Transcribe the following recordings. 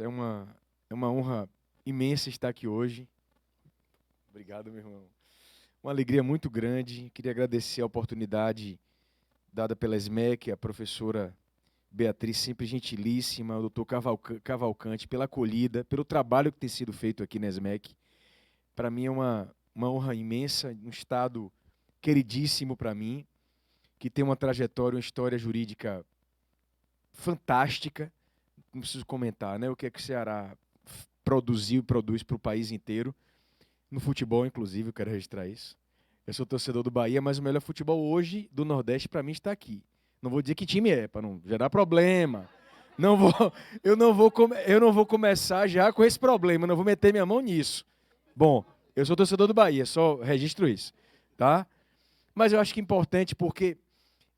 É uma honra imensa estar aqui hoje. Obrigado, meu irmão. Uma alegria muito grande. Queria agradecer a oportunidade dada pela SMEC, a professora Beatriz, sempre gentilíssima, o doutor Cavalcante, pela acolhida, pelo trabalho que tem sido feito aqui na SMEC. Para mim é uma honra imensa, um estado queridíssimo para mim, que tem uma trajetória, uma história jurídica fantástica. Não preciso comentar, né? O que é que o Ceará produziu e produz para o país inteiro. No futebol, inclusive, eu quero registrar isso. Eu sou torcedor do Bahia, mas o melhor futebol hoje do Nordeste, para mim, está aqui. Não vou dizer que time é, para não gerar problema. Não vou, eu não vou começar já com esse problema, não vou meter minha mão nisso. Bom, eu sou torcedor do Bahia, só registro isso, tá? Mas eu acho que é importante porque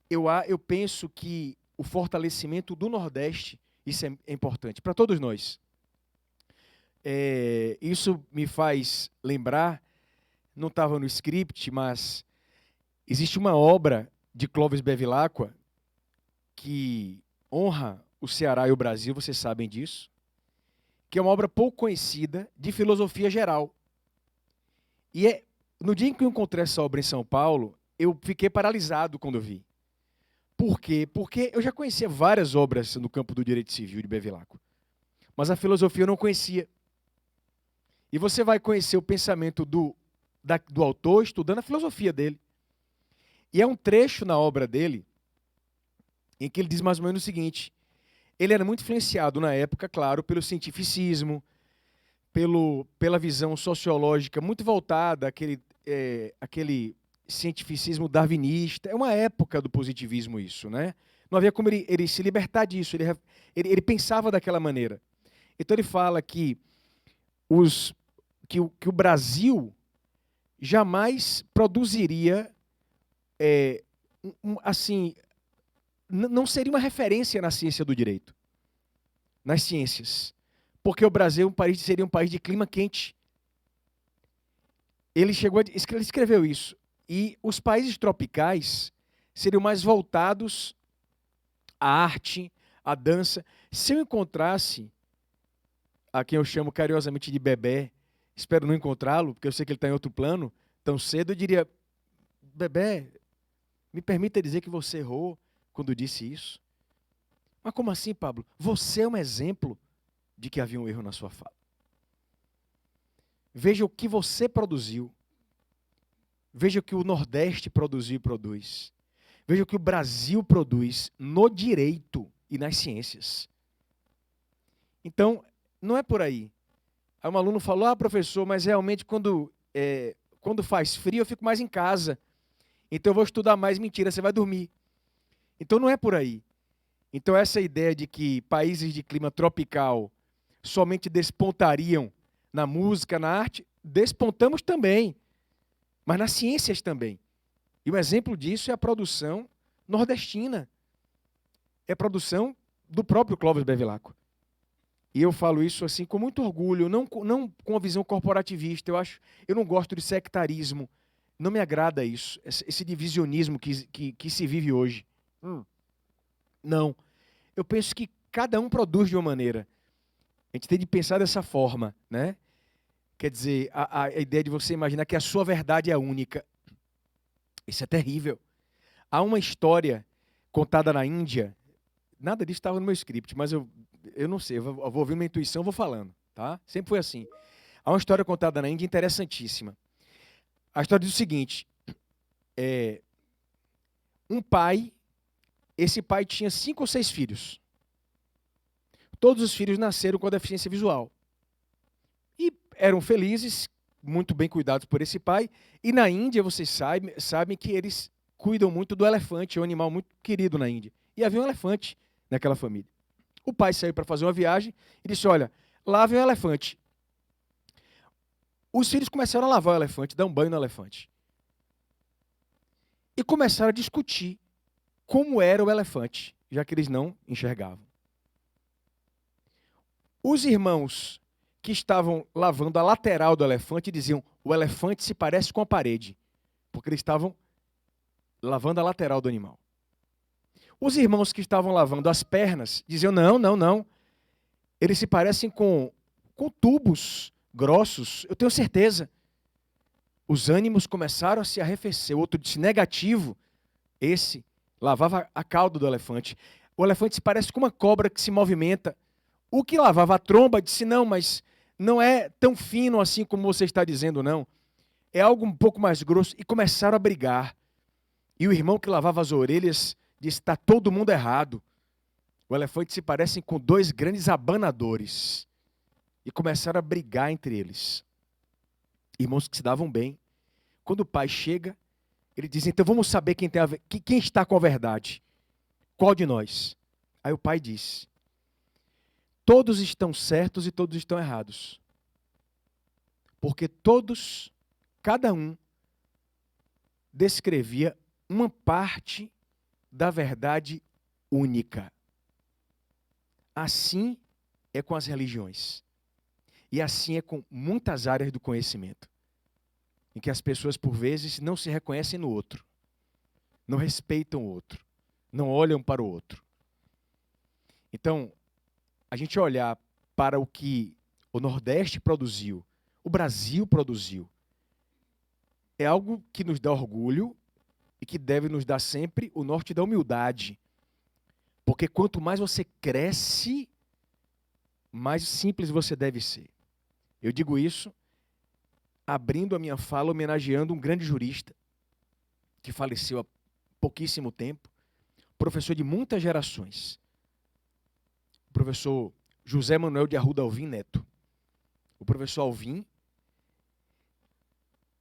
eu penso que o fortalecimento do Nordeste, isso é importante para todos nós. Isso me faz lembrar, não estava no script, mas existe uma obra de Clóvis Bevilacqua que honra o Ceará e o Brasil, vocês sabem disso, que é uma obra pouco conhecida de filosofia geral. E no dia em que eu encontrei essa obra em São Paulo, eu fiquei paralisado quando eu vi. Por quê? Porque eu já conhecia várias obras no campo do direito civil de Bevilacqua, mas a filosofia eu não conhecia. E você vai conhecer o pensamento do autor estudando a filosofia dele. E é um trecho na obra dele em que ele diz mais ou menos o seguinte: ele era muito influenciado na época, claro, pelo cientificismo, pela visão sociológica muito voltada àquele cientificismo darwinista. É uma época do positivismo isso, né? Não havia como ele se libertar disso, ele pensava daquela maneira. Então ele fala que o Brasil jamais produziria, assim, não seria uma referência na ciência do direito, nas ciências, porque o Brasil seria um país de clima quente. Ele escreveu isso, e os países tropicais seriam mais voltados à arte, à dança. Se eu encontrasse a quem eu chamo carinhosamente de Bebé, espero não encontrá-lo, porque eu sei que ele está em outro plano, tão cedo, eu diria: Bebé, me permita dizer que você errou quando disse isso. Mas como assim, Pablo? Você é um exemplo de que havia um erro na sua fala. Veja o que você produziu. Veja o que o Nordeste produziu e produz. Veja o que o Brasil produz no direito e nas ciências. Então, não é por aí. Aí um aluno falou: professor, mas realmente quando faz frio eu fico mais em casa. Então eu vou estudar mais. Mentira, você vai dormir. Então não é por aí. Então essa ideia de que países de clima tropical somente despontariam na música, na arte, despontamos também, mas nas ciências também. E um exemplo disso é a produção nordestina. É a produção do próprio Clóvis Bevilacqua. E eu falo isso assim com muito orgulho, não com a visão corporativista. Eu não gosto de sectarismo. Não me agrada isso, esse divisionismo que se vive hoje. Não. Eu penso que cada um produz de uma maneira. A gente tem de pensar dessa forma, né? Quer dizer, a ideia de você imaginar que a sua verdade é única. Isso é terrível. Há uma história contada na Índia, nada disso estava no meu script, mas eu não sei, eu vou ouvir uma intuição, vou falando, tá? Sempre foi assim. Há uma história contada na Índia interessantíssima. A história diz o seguinte: um pai, esse pai tinha 5 ou 6 filhos. Todos os filhos nasceram com a deficiência visual. E eram felizes, muito bem cuidados por esse pai. E na Índia, vocês sabem que eles cuidam muito do elefante, é um animal muito querido na Índia. E havia um elefante naquela família. O pai saiu para fazer uma viagem e disse: olha, lá vem o elefante. Os filhos começaram a lavar o elefante, dar um banho no elefante. E começaram a discutir como era o elefante, já que eles não enxergavam. Os irmãos que estavam lavando a lateral do elefante diziam: o elefante se parece com a parede, porque eles estavam lavando a lateral do animal. Os irmãos que estavam lavando as pernas diziam: não, não, não. Eles se parecem com tubos grossos, eu tenho certeza. Os ânimos começaram a se arrefecer. O outro disse negativo. Esse lavava a cauda do elefante. O elefante se parece com uma cobra que se movimenta. O que lavava a tromba disse, não, mas não é tão fino assim como você está dizendo, não. É algo um pouco mais grosso. E começaram a brigar. E o irmão que lavava as orelhas disse, está todo mundo errado. O elefante se parece com dois grandes abanadores. E começaram a brigar entre eles. Irmãos que se davam bem. Quando o pai chega, ele diz, então vamos saber quem está com a verdade. Qual de nós? Aí o pai diz, todos estão certos e todos estão errados. Porque todos, cada um, descrevia uma parte da verdade única. Assim é com as religiões. E assim é com muitas áreas do conhecimento. Em que as pessoas, por vezes, não se reconhecem no outro. Não respeitam o outro. Não olham para o outro. Então, a gente olhar para o que o Nordeste produziu, o Brasil produziu, é algo que nos dá orgulho e que deve nos dar sempre o norte da humildade. Porque quanto mais você cresce, mais simples você deve ser. Eu digo isso abrindo a minha fala, homenageando um grande jurista que faleceu há pouquíssimo tempo, professor de muitas gerações, o professor José Manuel de Arruda Alvim Neto. O professor Alvim,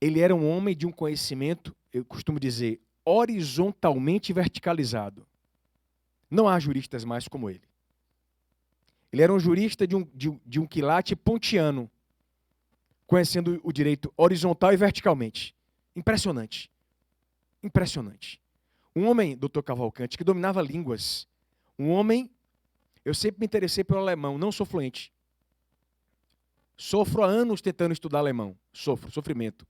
ele era um homem de um conhecimento, eu costumo dizer, horizontalmente verticalizado. Não há juristas mais como ele. Ele era um jurista de um quilate pontiano, conhecendo o direito horizontal e verticalmente. Impressionante. Impressionante. Um homem, doutor Cavalcante, que dominava línguas. Um homem, eu sempre me interessei pelo alemão, não sou fluente. Sofro há anos tentando estudar alemão. Sofrimento.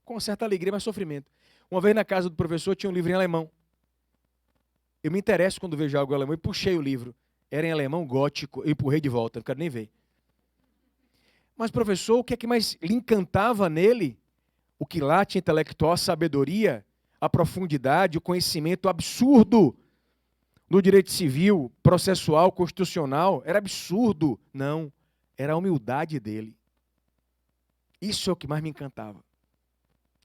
Com certa alegria, mas sofrimento. Uma vez na casa do professor tinha um livro em alemão. Eu me interesso quando vejo algo em alemão e puxei o livro. Era em alemão gótico, eu empurrei de volta, não quero nem ver. Mas, professor, o que é que mais lhe encantava nele? O quilate intelectual, a sabedoria, a profundidade, o conhecimento absurdo do direito civil, processual, constitucional. Era absurdo. Não, era a humildade dele. Isso é o que mais me encantava.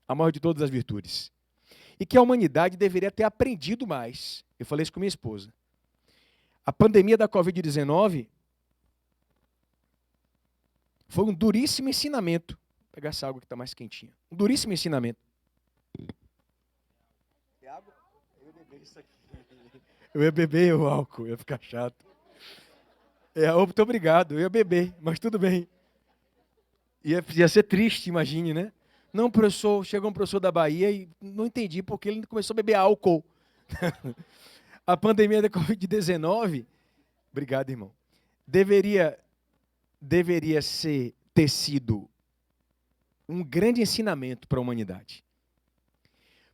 A maior de todas as virtudes. E que a humanidade deveria ter aprendido mais. Eu falei isso com minha esposa. A pandemia da Covid-19 foi um duríssimo ensinamento. Vou pegar essa água que está mais quentinha. Um duríssimo ensinamento. É água? Eu ia beber isso aqui. Eu ia beber o álcool, ia ficar chato. Muito obrigado, eu ia beber, mas tudo bem. Ia ser triste, imagine, né? Não, professor, chegou um professor da Bahia e não entendi porque ele começou a beber álcool. A pandemia da Covid-19, obrigado, irmão, deveria ter sido um grande ensinamento para a humanidade.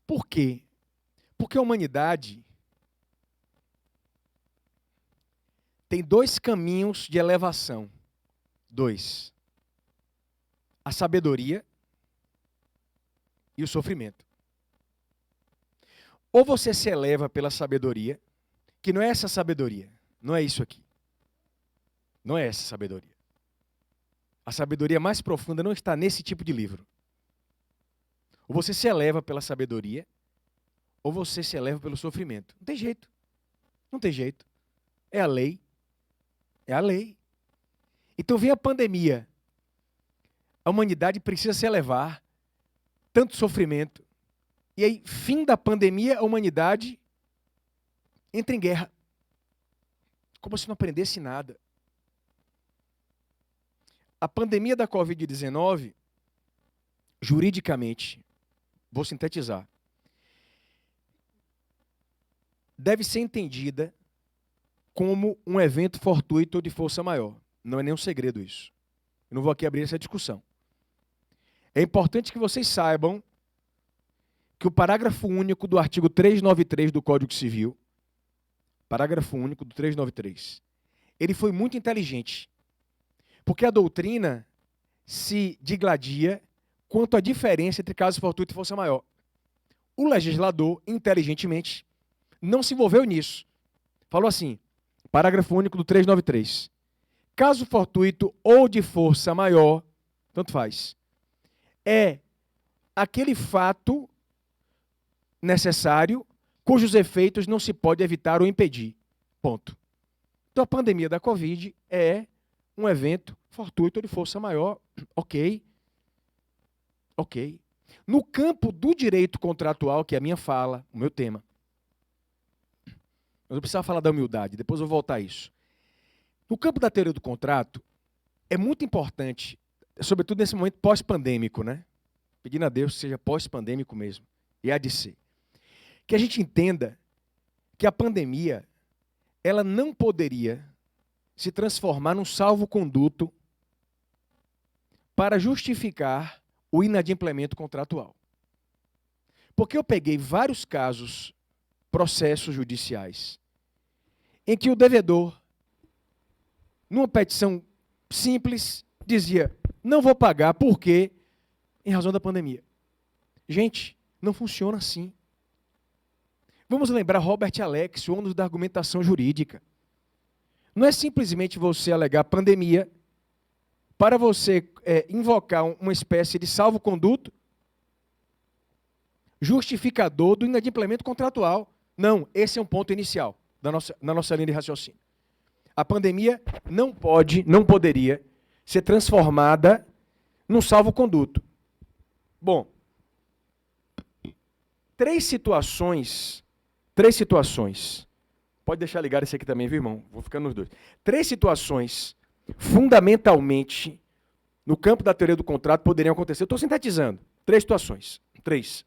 Por quê? Porque a humanidade tem dois caminhos de elevação. Dois. A sabedoria e o sofrimento. Ou você se eleva pela sabedoria, que não é essa sabedoria, não é isso aqui. Não é essa sabedoria. A sabedoria mais profunda não está nesse tipo de livro. Ou você se eleva pela sabedoria, ou você se eleva pelo sofrimento. Não tem jeito. Não tem jeito. É a lei. É a lei. Então vem a pandemia. A humanidade precisa se elevar. Tanto sofrimento. E aí, fim da pandemia, a humanidade entra em guerra. Como se não aprendesse nada. A pandemia da Covid-19, juridicamente, vou sintetizar, deve ser entendida como um evento fortuito ou de força maior. Não é nenhum segredo isso. Eu não vou aqui abrir essa discussão. É importante que vocês saibam que o parágrafo único do artigo 393 do Código Civil, parágrafo único do 393, ele foi muito inteligente. Porque a doutrina se digladia quanto à diferença entre caso fortuito e força maior. O legislador, inteligentemente, não se envolveu nisso. Falou assim, parágrafo único do 393. Caso fortuito ou de força maior, tanto faz, é aquele fato necessário cujos efeitos não se pode evitar ou impedir. Ponto. Então a pandemia da Covid é um evento fortuito ou de força maior. Ok. Ok. No campo do direito contratual, que é a minha fala, o meu tema, eu precisava falar da humildade, depois eu vou voltar a isso. No campo da teoria do contrato, é muito importante, sobretudo nesse momento pós-pandêmico, né? Pedindo a Deus que seja pós-pandêmico mesmo, e há de ser, que a gente entenda que a pandemia, ela não poderia se transformar num salvo-conduto para justificar o inadimplemento contratual. Porque eu peguei vários casos, processos judiciais, em que o devedor, numa petição simples, dizia, não vou pagar porque, em razão da pandemia. Gente, não funciona assim. Vamos lembrar Robert Alex, o ônus da argumentação jurídica. Não é simplesmente você alegar pandemia para você invocar uma espécie de salvo-conduto justificador do inadimplemento contratual. Não, esse é um ponto inicial na nossa linha de raciocínio. A pandemia não poderia ser transformada num salvo-conduto. Bom, três situações. Pode deixar ligado esse aqui também, viu, irmão? Vou ficar nos dois. Três situações, fundamentalmente, no campo da teoria do contrato, poderiam acontecer. Eu estou sintetizando. Três situações. Três.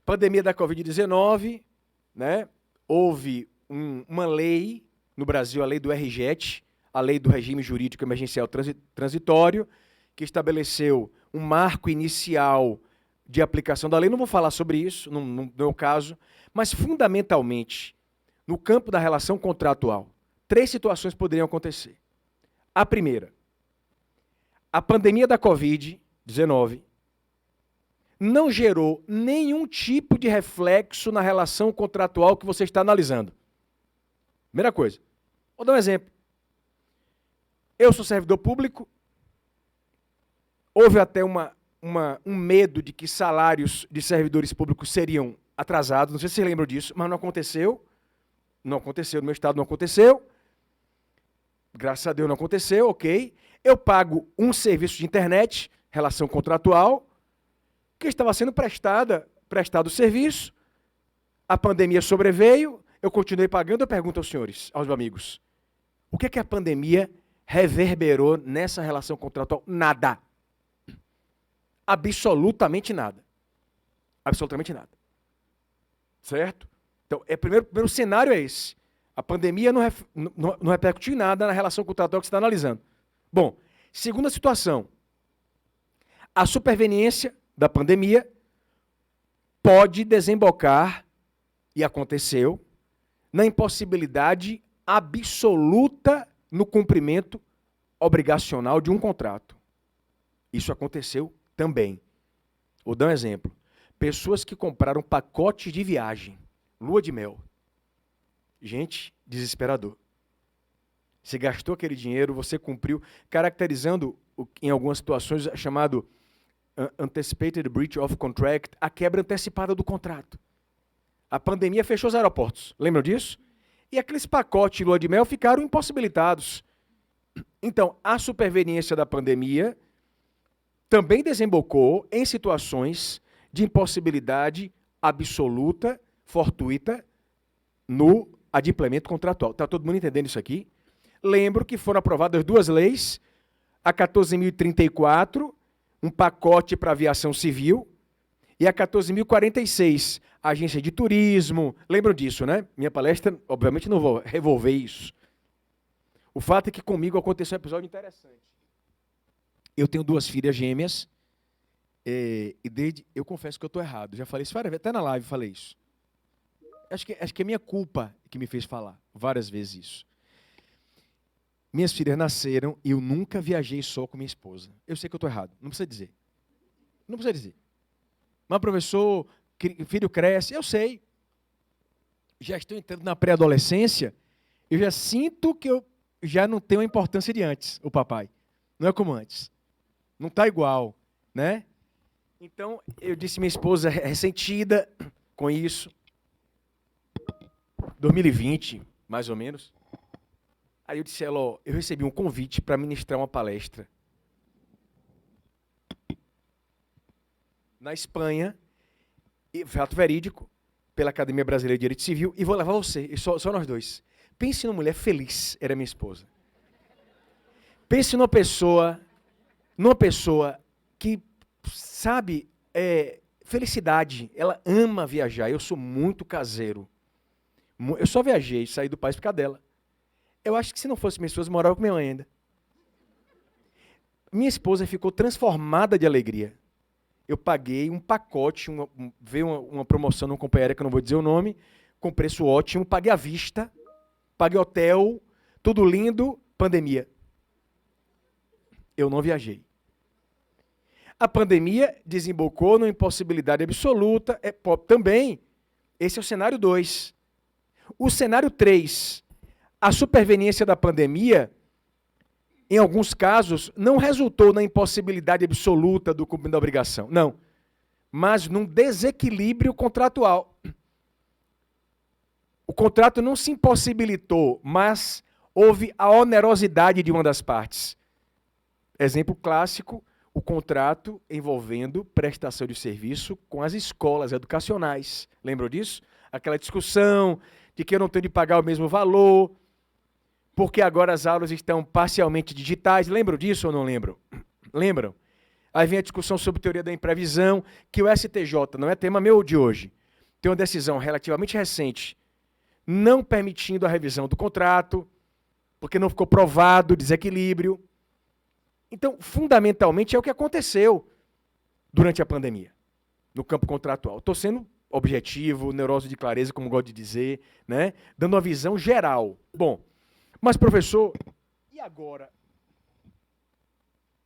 Pandemia da Covid-19, né? Houve uma lei no Brasil, a lei do RJET, a lei do regime jurídico emergencial transitório, que estabeleceu um marco inicial de aplicação da lei. Não vou falar sobre isso, não é o caso, mas fundamentalmente, no campo da relação contratual, três situações poderiam acontecer. A primeira, a pandemia da Covid-19 não gerou nenhum tipo de reflexo na relação contratual que você está analisando. Primeira coisa. Vou dar um exemplo. Eu sou servidor público, houve até um medo de que salários de servidores públicos seriam atrasados, não sei se vocês lembram disso, mas não aconteceu. Não aconteceu, no meu estado não aconteceu. Graças a Deus não aconteceu, ok. Eu pago um serviço de internet, relação contratual, que estava sendo prestado o serviço, a pandemia sobreveio, eu continuei pagando, eu pergunto aos senhores, aos amigos, o que é que a pandemia reverberou nessa relação contratual? Nada. Absolutamente nada. Absolutamente nada. Certo? Então, primeiro cenário é esse. A pandemia não repercutiu em nada na relação contratual que você está analisando. Bom, segunda situação. A superveniência da pandemia pode desembocar, e aconteceu, na impossibilidade absoluta no cumprimento obrigacional de um contrato. Isso aconteceu também. Vou dar um exemplo. Pessoas que compraram pacotes de viagem, lua de mel. Gente, desesperador. Você gastou aquele dinheiro, você cumpriu, caracterizando, em algumas situações, chamado Anticipated Breach of Contract, a quebra antecipada do contrato. A pandemia fechou os aeroportos, lembram disso? E aqueles pacotes de lua de mel ficaram impossibilitados. Então, a superveniência da pandemia também desembocou em situações de impossibilidade absoluta, fortuita, no adimplemento contratual. Está todo mundo entendendo isso aqui? Lembro que foram aprovadas duas leis, a 14.034, um pacote para aviação civil, e a 14.046, agência de turismo. Lembram disso, né? Minha palestra, obviamente, não vou revolver isso. O fato é que comigo aconteceu um episódio interessante. Eu tenho duas filhas gêmeas, eu confesso que eu estou errado. Já falei isso várias vezes, até na live falei isso. Acho que é minha culpa que me fez falar várias vezes isso. minhas filhas nasceram e eu nunca viajei só com minha esposa. Eu sei que eu estou errado, não precisa dizer. Não precisa dizer. Mas, professor, filho cresce, eu sei. Já estou entrando na pré-adolescência, eu já sinto que eu já não tenho a importância de antes, o papai. Não é como antes. Não está igual, né? Então, eu disse minha esposa ressentida com isso. 2020, mais ou menos. Aí eu disse a ela, ó, eu recebi um convite para ministrar uma palestra na Espanha, fato verídico, pela Academia Brasileira de Direito Civil, e vou levar você, só nós dois. Pense numa mulher feliz, era minha esposa. Pense numa pessoa que, sabe, felicidade, ela ama viajar. Eu sou muito caseiro. Eu só viajei, saí do país por causa dela. Eu acho que se não fosse minha esposa, eu morava com minha mãe ainda. Minha esposa ficou transformada de alegria. Eu paguei um pacote, veio uma promoção numa companhia que eu não vou dizer o nome, com preço ótimo, paguei à vista, paguei hotel, tudo lindo, pandemia. Eu não viajei. A pandemia desembocou numa impossibilidade absoluta, também. Esse é o cenário 2. O cenário 3, a superveniência da pandemia, em alguns casos, não resultou na impossibilidade absoluta do cumprimento da obrigação, não, mas num desequilíbrio contratual. O contrato não se impossibilitou, mas houve a onerosidade de uma das partes. Exemplo clássico, o contrato envolvendo prestação de serviço com as escolas educacionais. Lembram disso? Aquela discussão de que eu não tenho de pagar o mesmo valor, porque agora as aulas estão parcialmente digitais. Lembram disso ou não lembram? Lembram? Aí vem a discussão sobre teoria da imprevisão, que o STJ, não é tema meu de hoje, tem uma decisão relativamente recente, não permitindo a revisão do contrato, porque não ficou provado o desequilíbrio. Então, fundamentalmente, é o que aconteceu durante a pandemia, no campo contratual. Estou sendo objetivo, neurose de clareza, como gosto de dizer, né? Dando uma visão geral. Bom, mas, professor, e agora?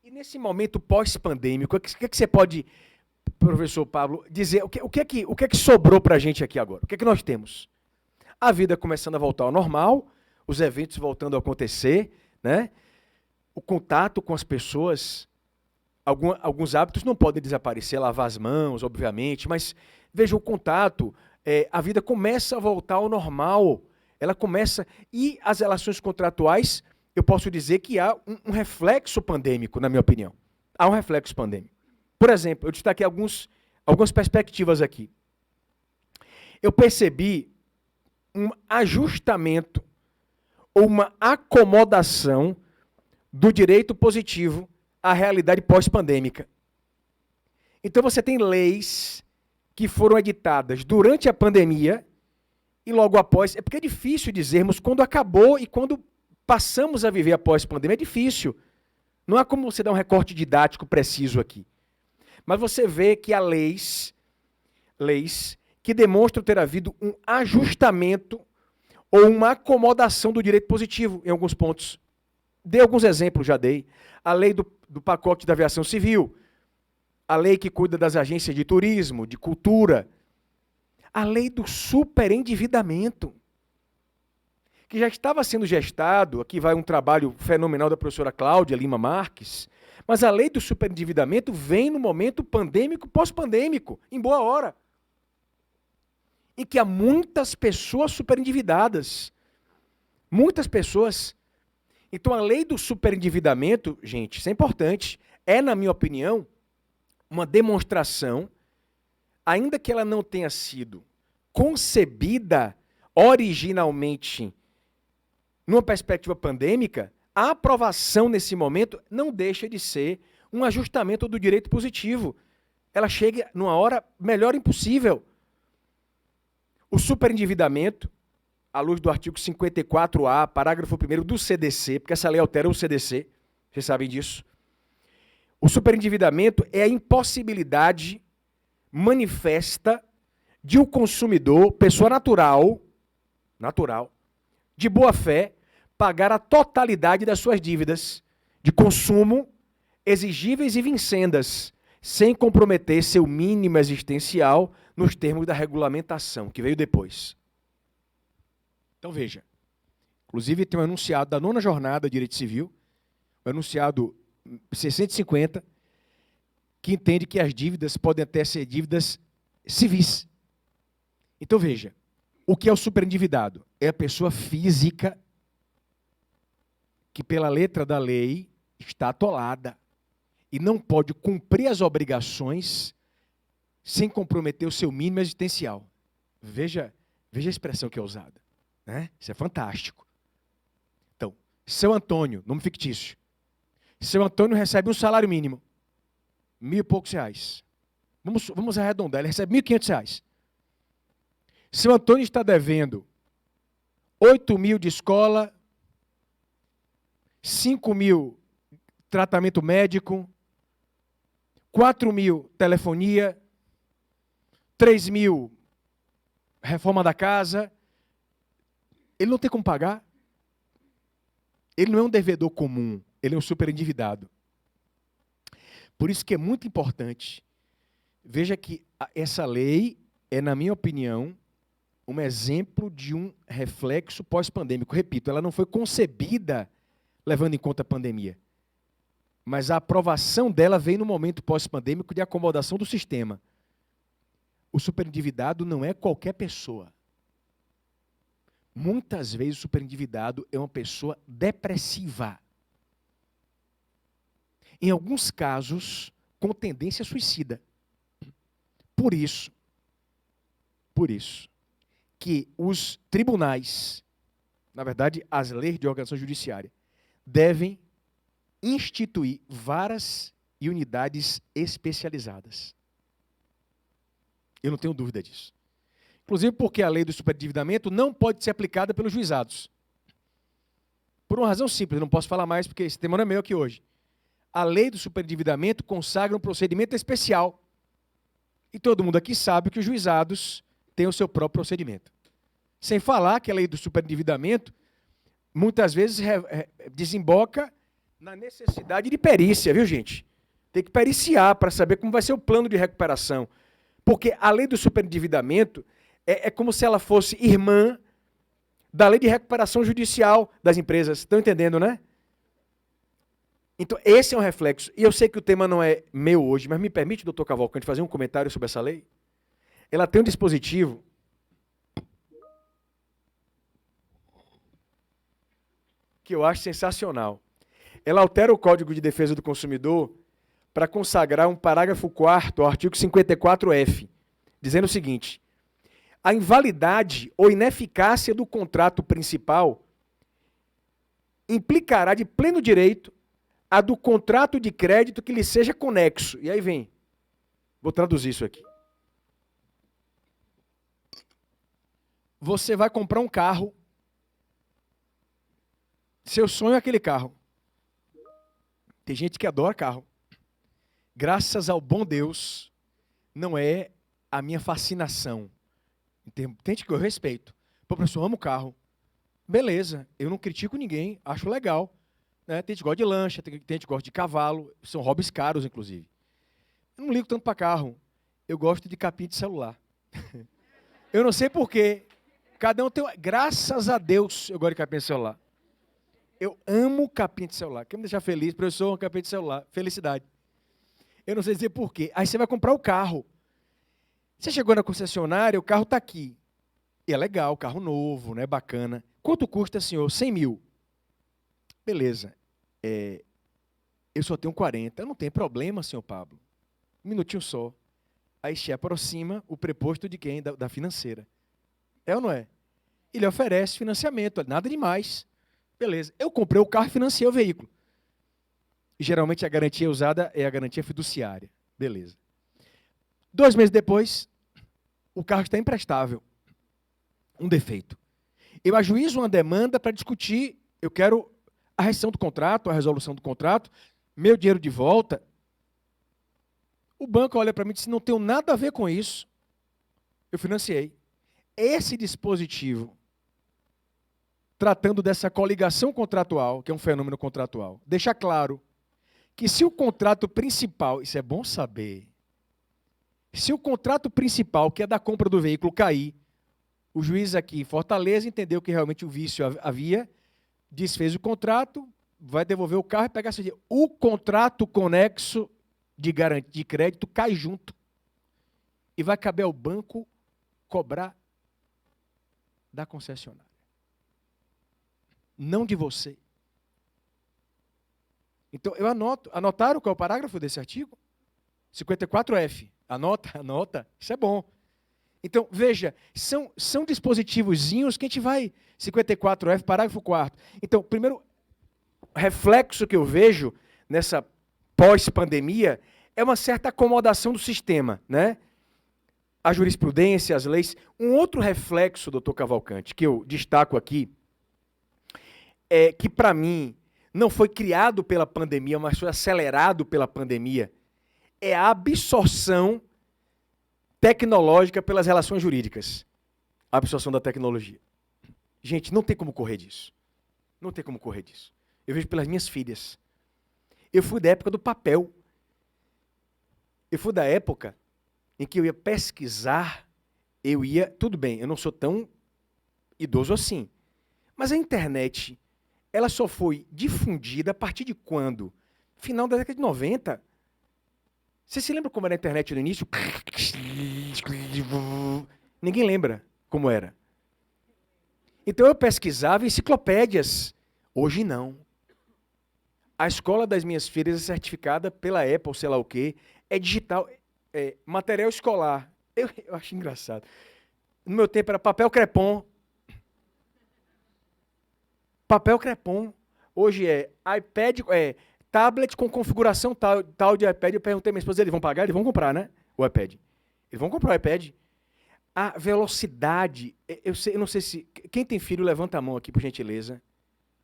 E nesse momento pós-pandêmico, o que você pode, professor Pablo, dizer? O que é que sobrou para a gente aqui agora? O que é que nós temos? A vida começando a voltar ao normal, os eventos voltando a acontecer, né? O contato com as pessoas, alguns hábitos não podem desaparecer, lavar as mãos, obviamente, mas veja o contato, a vida começa a voltar ao normal, ela começa, e as relações contratuais, eu posso dizer que há um reflexo pandêmico, na minha opinião. Há um reflexo pandêmico. Por exemplo, eu destaquei algumas perspectivas aqui. Eu percebi um ajustamento ou uma acomodação do direito positivo à realidade pós-pandêmica. Então você tem leis que foram editadas durante a pandemia e logo após. É porque é difícil dizermos quando acabou e quando passamos a viver após a pandemia. É difícil. Não há como você dar um recorte didático preciso aqui. Mas você vê que há leis que demonstram ter havido um ajustamento ou uma acomodação do direito positivo em alguns pontos. Dei alguns exemplos, já dei. A lei do pacote da aviação civil, a lei que cuida das agências de turismo, de cultura, a lei do superendividamento, que já estava sendo gestado, aqui vai um trabalho fenomenal da professora Cláudia Lima Marques, mas a lei do superendividamento vem no momento pandêmico, pós-pandêmico, em boa hora, em que há muitas pessoas superendividadas. Muitas pessoas. Então, a lei do superendividamento, gente, isso é importante, é, na minha opinião, uma demonstração, ainda que ela não tenha sido concebida originalmente numa perspectiva pandêmica, a aprovação nesse momento não deixa de ser um ajustamento do direito positivo. Ela chega numa hora melhor impossível. O superendividamento, à luz do artigo 54A, parágrafo 1º do CDC, porque essa lei altera o CDC, vocês sabem disso. O superendividamento é a impossibilidade manifesta de um consumidor, pessoa natural, de boa fé, pagar a totalidade das suas dívidas de consumo exigíveis e vincendas, sem comprometer seu mínimo existencial nos termos da regulamentação, que veio depois. Então veja, inclusive tem um enunciado da 9ª jornada de Direito Civil, o enunciado 650, que entende que as dívidas podem até ser dívidas civis. Então veja, o que é o superendividado? É a pessoa física que pela letra da lei está atolada e não pode cumprir as obrigações sem comprometer o seu mínimo existencial. Veja a expressão que é usada, né? Isso é fantástico. Então, seu Antônio, nome fictício. Seu Antônio recebe um salário mínimo, R$ 1.000 e poucos. Vamos arredondar, ele recebe R$ 1.500. Seu Antônio está devendo 8.000 de escola, 5.000 tratamento médico, 4.000 telefonia, 3.000 reforma da casa. Ele não tem como pagar. Ele não é um devedor comum, ele é um superendividado. Por isso que é muito importante. Veja que essa lei é, na minha opinião, um exemplo de um reflexo pós-pandêmico. Repito, ela não foi concebida levando em conta a pandemia. Mas a aprovação dela veio no momento pós-pandêmico de acomodação do sistema. O superendividado não é qualquer pessoa. Muitas vezes o superendividado é uma pessoa depressiva. Em alguns casos, com tendência suicida. Por isso, que os tribunais, na verdade, as leis de organização judiciária, devem instituir varas e unidades especializadas. Eu não tenho dúvida disso. Inclusive porque a lei do superendividamento não pode ser aplicada pelos juizados. Por uma razão simples, eu não posso falar mais porque esse tema não é meu aqui hoje. A lei do superendividamento consagra um procedimento especial. E todo mundo aqui sabe que os juizados têm o seu próprio procedimento. Sem falar que a lei do superendividamento muitas vezes desemboca na necessidade de perícia, viu, gente? Tem que periciar para saber como vai ser o plano de recuperação. Porque a lei do superendividamento é como se ela fosse irmã da lei de recuperação judicial das empresas. Estão entendendo, né? Então, esse é um reflexo. E eu sei que o tema não é meu hoje, mas me permite, doutor Cavalcante, fazer um comentário sobre essa lei? Ela tem um dispositivo que eu acho sensacional. Ela altera o Código de Defesa do Consumidor para consagrar um parágrafo 4º ao artigo 54F, dizendo o seguinte: a invalidade ou ineficácia do contrato principal implicará de pleno direito a do contrato de crédito que lhe seja conexo. E aí vem, vou traduzir isso aqui. Você vai comprar um carro, seu sonho é aquele carro. Tem gente que adora carro. Graças ao bom Deus, não é a minha fascinação. Tem gente que eu respeito. Pô, professor, eu amo carro. Beleza, eu não critico ninguém, acho legal. Né? Tem gente que gosta de lancha, tem gente que gosta de cavalo, são hobbies caros, inclusive. Eu não ligo tanto para carro, eu gosto de capinha de celular. Eu não sei porquê, cada um tem... Graças a Deus eu gosto de capinha de celular. Eu amo capinha de celular. Quer me deixar feliz? Professor, uma capinha de celular. Felicidade. Eu não sei dizer porquê. Aí você vai comprar o carro. Você chegou na concessionária, o carro está aqui. E é legal, carro novo, né? Bacana. Quanto custa, senhor? 100 mil. Beleza. Eu só tenho 40. Não tem problema, senhor Pablo. Um minutinho só. Aí se aproxima o preposto de quem? Da financeira. É ou não é? Ele oferece financiamento, nada demais. Beleza. Eu comprei o carro e financiei o veículo. E geralmente a garantia usada é a garantia fiduciária. Beleza. 2 meses depois, o carro está imprestável. Um defeito. Eu ajuizo uma demanda para discutir, eu quero a rescisão do contrato, a resolução do contrato, meu dinheiro de volta. O banco olha para mim e diz, não tenho nada a ver com isso. Eu financiei. Esse dispositivo tratando dessa coligação contratual, que é um fenômeno contratual, deixa claro que se o contrato principal, isso é bom saber, se o contrato principal, que é da compra do veículo, cair, o juiz aqui em Fortaleza entendeu que realmente o vício havia, desfez o contrato, vai devolver o carro e pegar esse dinheiro. O contrato conexo de garantia de crédito cai junto. E vai caber ao banco cobrar da concessionária. Não de você. Então, eu anotaram qual é o parágrafo desse artigo? 54F. Anota. Isso é bom. Então, veja, são dispositivozinhos que a gente vai... 54F, parágrafo 4º. Então, primeiro reflexo que eu vejo nessa pós-pandemia é uma certa acomodação do sistema, né? A jurisprudência, as leis. Um outro reflexo, doutor Cavalcante, que eu destaco aqui, é que, para mim, não foi criado pela pandemia, mas foi acelerado pela pandemia, é a absorção tecnológica pelas relações jurídicas. A absorção da tecnologia. Gente, não tem como correr disso. Não tem como correr disso. Eu vejo pelas minhas filhas. Eu fui da época do papel. Eu fui da época em que eu ia pesquisar, tudo bem, eu não sou tão idoso assim, mas a internet, ela só foi difundida a partir de quando? Final da década de 90. Você se lembra como era a internet no início? Ninguém lembra como era. Então eu pesquisava enciclopédias. Hoje não. A escola das minhas filhas é certificada pela Apple, sei lá o quê, é digital, é material escolar. Eu acho engraçado. No meu tempo era papel crepom. Papel crepom. Hoje é iPad, tablet com configuração tal de iPad. Eu perguntei à minha esposa, eles vão pagar? Eles vão comprar, né? O iPad. Eles vão comprar o iPad. A velocidade, eu não sei se... Quem tem filho, levanta a mão aqui, por gentileza.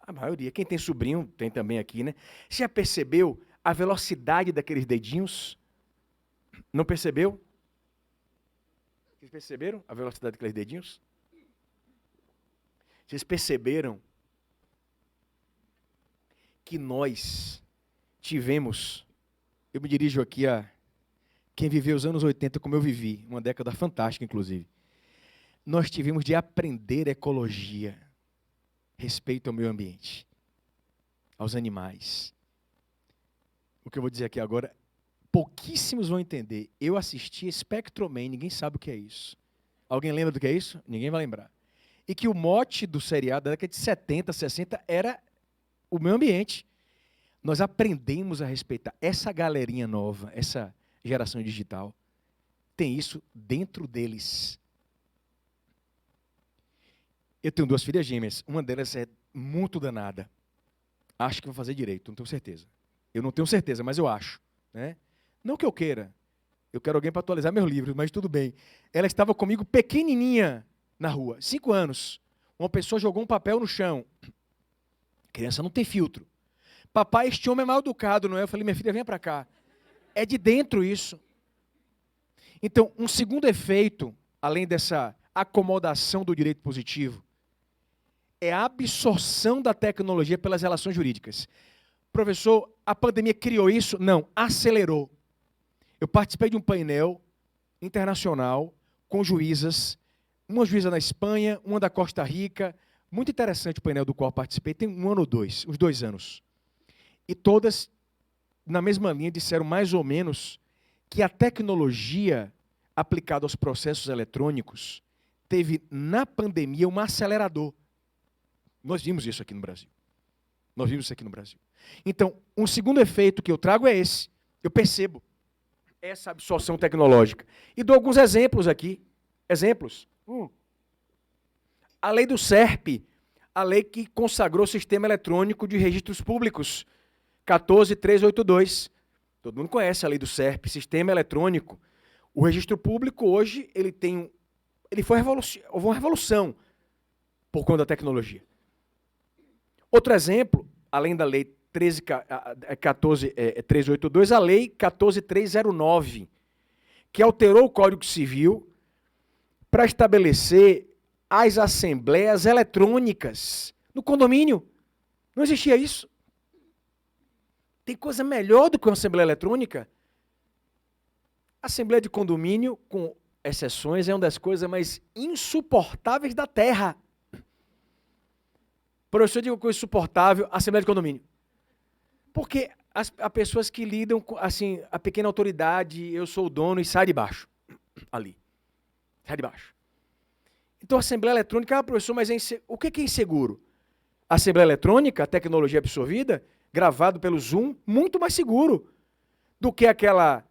A maioria. Quem tem sobrinho, tem também aqui, né? Você já percebeu a velocidade daqueles dedinhos? Não percebeu? Vocês perceberam a velocidade daqueles dedinhos? Vocês perceberam que nós tivemos... Eu me dirijo aqui a quem viveu os anos 80 como eu vivi, uma década fantástica, inclusive. Nós tivemos de aprender ecologia, respeito ao meio ambiente, aos animais. O que eu vou dizer aqui agora, pouquíssimos vão entender. Eu assisti Spectroman, ninguém sabe o que é isso. Alguém lembra do que é isso? Ninguém vai lembrar. E que o mote do seriado da década de 70, 60 era o meio ambiente. Nós aprendemos a respeitar. Essa galerinha nova, essa geração digital, tem isso dentro deles. Eu tenho 2 filhas gêmeas. Uma delas é muito danada. Acho que vou fazer direito, não tenho certeza. Eu não tenho certeza, mas eu acho. Né? Não que eu queira. Eu quero alguém para atualizar meus livros, mas tudo bem. Ela estava comigo pequenininha na rua, 5 anos. Uma pessoa jogou um papel no chão. Criança não tem filtro. Papai, este homem é mal educado, não é? Eu falei, minha filha, venha para cá. É de dentro isso. Então, um segundo efeito, além dessa acomodação do direito positivo, é a absorção da tecnologia pelas relações jurídicas. Professor, a pandemia criou isso? Não, acelerou. Eu participei de um painel internacional com juízas, uma juíza na Espanha, uma da Costa Rica, muito interessante o painel do qual participei, tem 1 ano ou 2, uns 2 anos. E todas, na mesma linha, disseram mais ou menos que a tecnologia aplicada aos processos eletrônicos teve, na pandemia, um acelerador. Nós vimos isso aqui no Brasil. Nós vimos isso aqui no Brasil. Então, um segundo efeito que eu trago é esse. Eu percebo essa absorção tecnológica. E dou alguns exemplos aqui. Exemplos. A lei do SERP, a lei que consagrou o Sistema Eletrônico de Registros Públicos, 14.382. Todo mundo conhece a lei do SERP, Sistema Eletrônico. O registro público hoje, ele foi uma revolução por conta da tecnologia. Outro exemplo, além da lei 14.382, a lei 14.309, que alterou o Código Civil para estabelecer as assembleias eletrônicas. No condomínio. Não existia isso. Tem coisa melhor do que uma assembleia eletrônica? A assembleia de condomínio, com exceções, é uma das coisas mais insuportáveis da Terra. Professor, eu digo coisa insuportável, assembleia de condomínio. Porque há pessoas que lidam com, assim, a pequena autoridade, eu sou o dono e sai de baixo. Ali. Sai de baixo. Então, a assembleia eletrônica, professor, mas o que é inseguro? A assembleia eletrônica, a tecnologia absorvida, gravado pelo Zoom, muito mais seguro do que aquela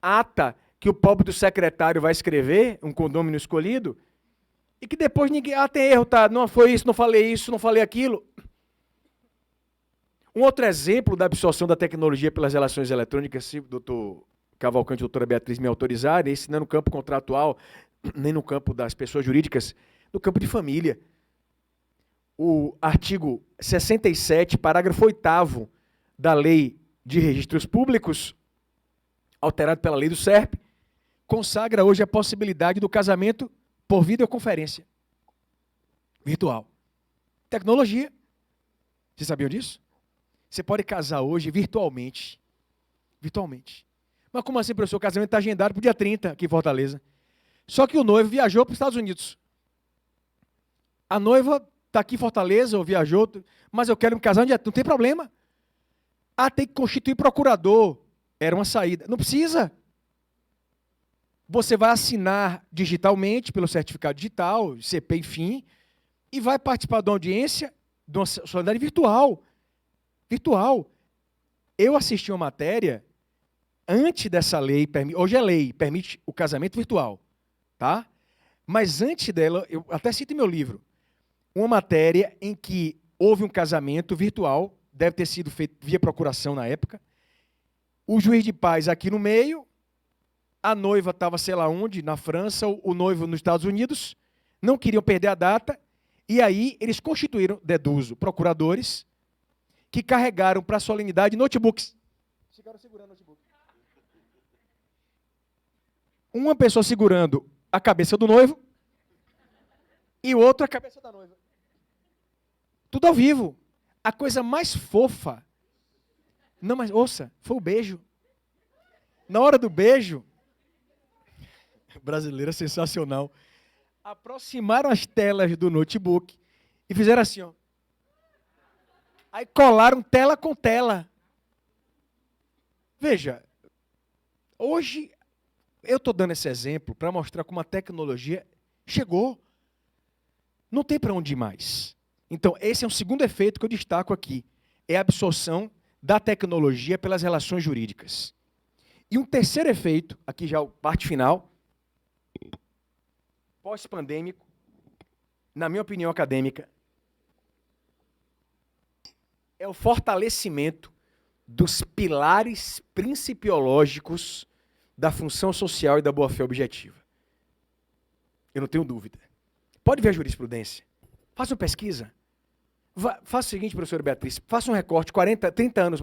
ata que o pobre do secretário vai escrever, um condômino escolhido, e que depois ninguém, tem erro, tá? Não foi isso, não falei aquilo. Um outro exemplo da absorção da tecnologia pelas relações eletrônicas, se o doutor Cavalcante e a doutora Beatriz me autorizarem, esse não é no campo contratual, nem no campo das pessoas jurídicas, no campo de família. O artigo 67, parágrafo 8º da Lei de Registros Públicos, alterado pela lei do SERP, consagra hoje a possibilidade do casamento por videoconferência virtual. Tecnologia. Vocês sabiam disso? Você pode casar hoje virtualmente. Virtualmente. Mas como assim, professor? O casamento está agendado para o dia 30 aqui em Fortaleza. Só que o noivo viajou para os Estados Unidos. A noiva está aqui em Fortaleza, ou viajou, mas eu quero me casar no dia 30. Não tem problema. Tem que constituir procurador. Era uma saída. Não precisa. Você vai assinar digitalmente, pelo certificado digital, CP, enfim, e vai participar de uma audiência, de uma solenidade virtual. Virtual. Eu assisti uma matéria antes dessa lei, hoje é lei, permite o casamento virtual, tá? Mas antes dela, eu até cito em meu livro, uma matéria em que houve um casamento virtual, deve ter sido feito via procuração na época, o juiz de paz aqui no meio, a noiva estava sei lá onde, na França, o noivo nos Estados Unidos, não queriam perder a data, e aí eles constituíram, deduzo, procuradores, que carregaram para a solenidade notebooks. Ficaram segurando notebook. Uma pessoa segurando a cabeça do noivo e o outro a cabeça da noiva. Tudo ao vivo. A coisa mais fofa. Não, mas ouça, foi o beijo. Na hora do beijo, brasileira sensacional, aproximaram as telas do notebook e fizeram assim, ó. Aí colaram tela com tela. Veja, hoje eu estou dando esse exemplo para mostrar como a tecnologia chegou. Não tem para onde ir mais. Então, esse é um segundo efeito que eu destaco aqui. É a absorção da tecnologia pelas relações jurídicas. E um terceiro efeito, aqui já a parte final, pós-pandêmico, na minha opinião acadêmica, é o fortalecimento dos pilares principiológicos da função social e da boa-fé objetiva. Eu não tenho dúvida. Pode ver a jurisprudência. Faça uma pesquisa. Faça o seguinte, professora Beatriz, faça um recorte, 30 anos,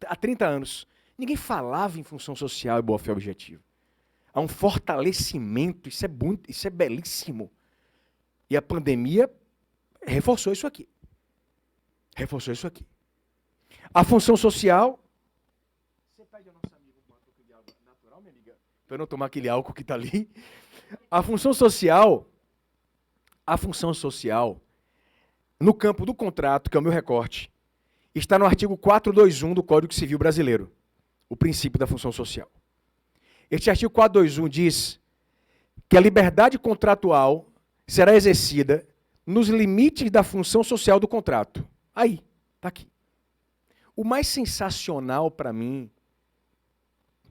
há 30 anos, ninguém falava em função social e boa-fé objetiva. Há um fortalecimento, isso é belíssimo. E a pandemia reforçou isso aqui. Reforçou isso aqui. A função social... Você pede ao nosso amigo um pouco de álcool natural, minha amiga? Para eu não tomar aquele álcool que está ali. A função social, no campo do contrato, que é o meu recorte, está no artigo 421 do Código Civil Brasileiro, o princípio da função social. Este artigo 421 diz que a liberdade contratual será exercida nos limites da função social do contrato. Aí, está aqui. O mais sensacional para mim,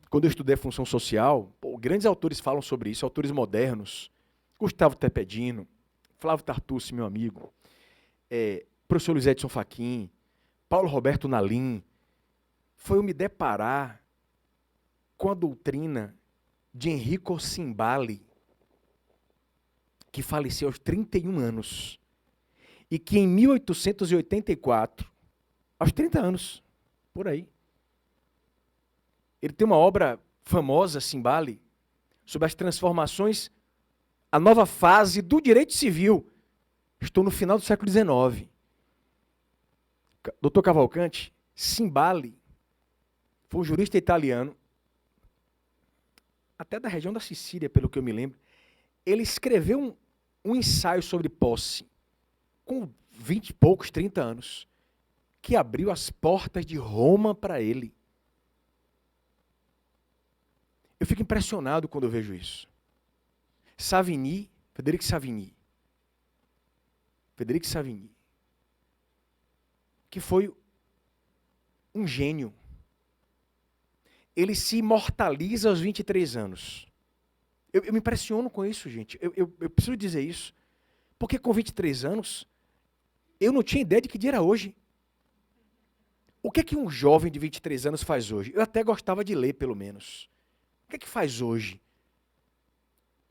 quando eu estudei função social, grandes autores falam sobre isso, autores modernos, Gustavo Tepedino, Flávio Tartucci, meu amigo, professor Luiz Edson Fachin, Paulo Roberto Nalim, foi eu me deparar com a doutrina de Enrico Cimbali, que faleceu aos 31 anos, e que em 1884, aos 30 anos, por aí, ele tem uma obra famosa, Cimbali, sobre as transformações, a nova fase do direito civil, Estou no final do século XIX. Dr. Cavalcanti, Cimbali, foi um jurista italiano, até da região da Sicília, pelo que eu me lembro. Ele escreveu um ensaio sobre posse, com 20 e poucos, 30 anos, que abriu as portas de Roma para ele. Eu fico impressionado quando eu vejo isso. Savigny, Frederic Savigny, que foi um gênio. Ele se imortaliza aos 23 anos. Eu me impressiono com isso, gente. Eu preciso dizer isso. Porque com 23 anos, eu não tinha ideia de que dia era hoje. O que é que um jovem de 23 anos faz hoje? Eu até gostava de ler, pelo menos. O que é que faz hoje?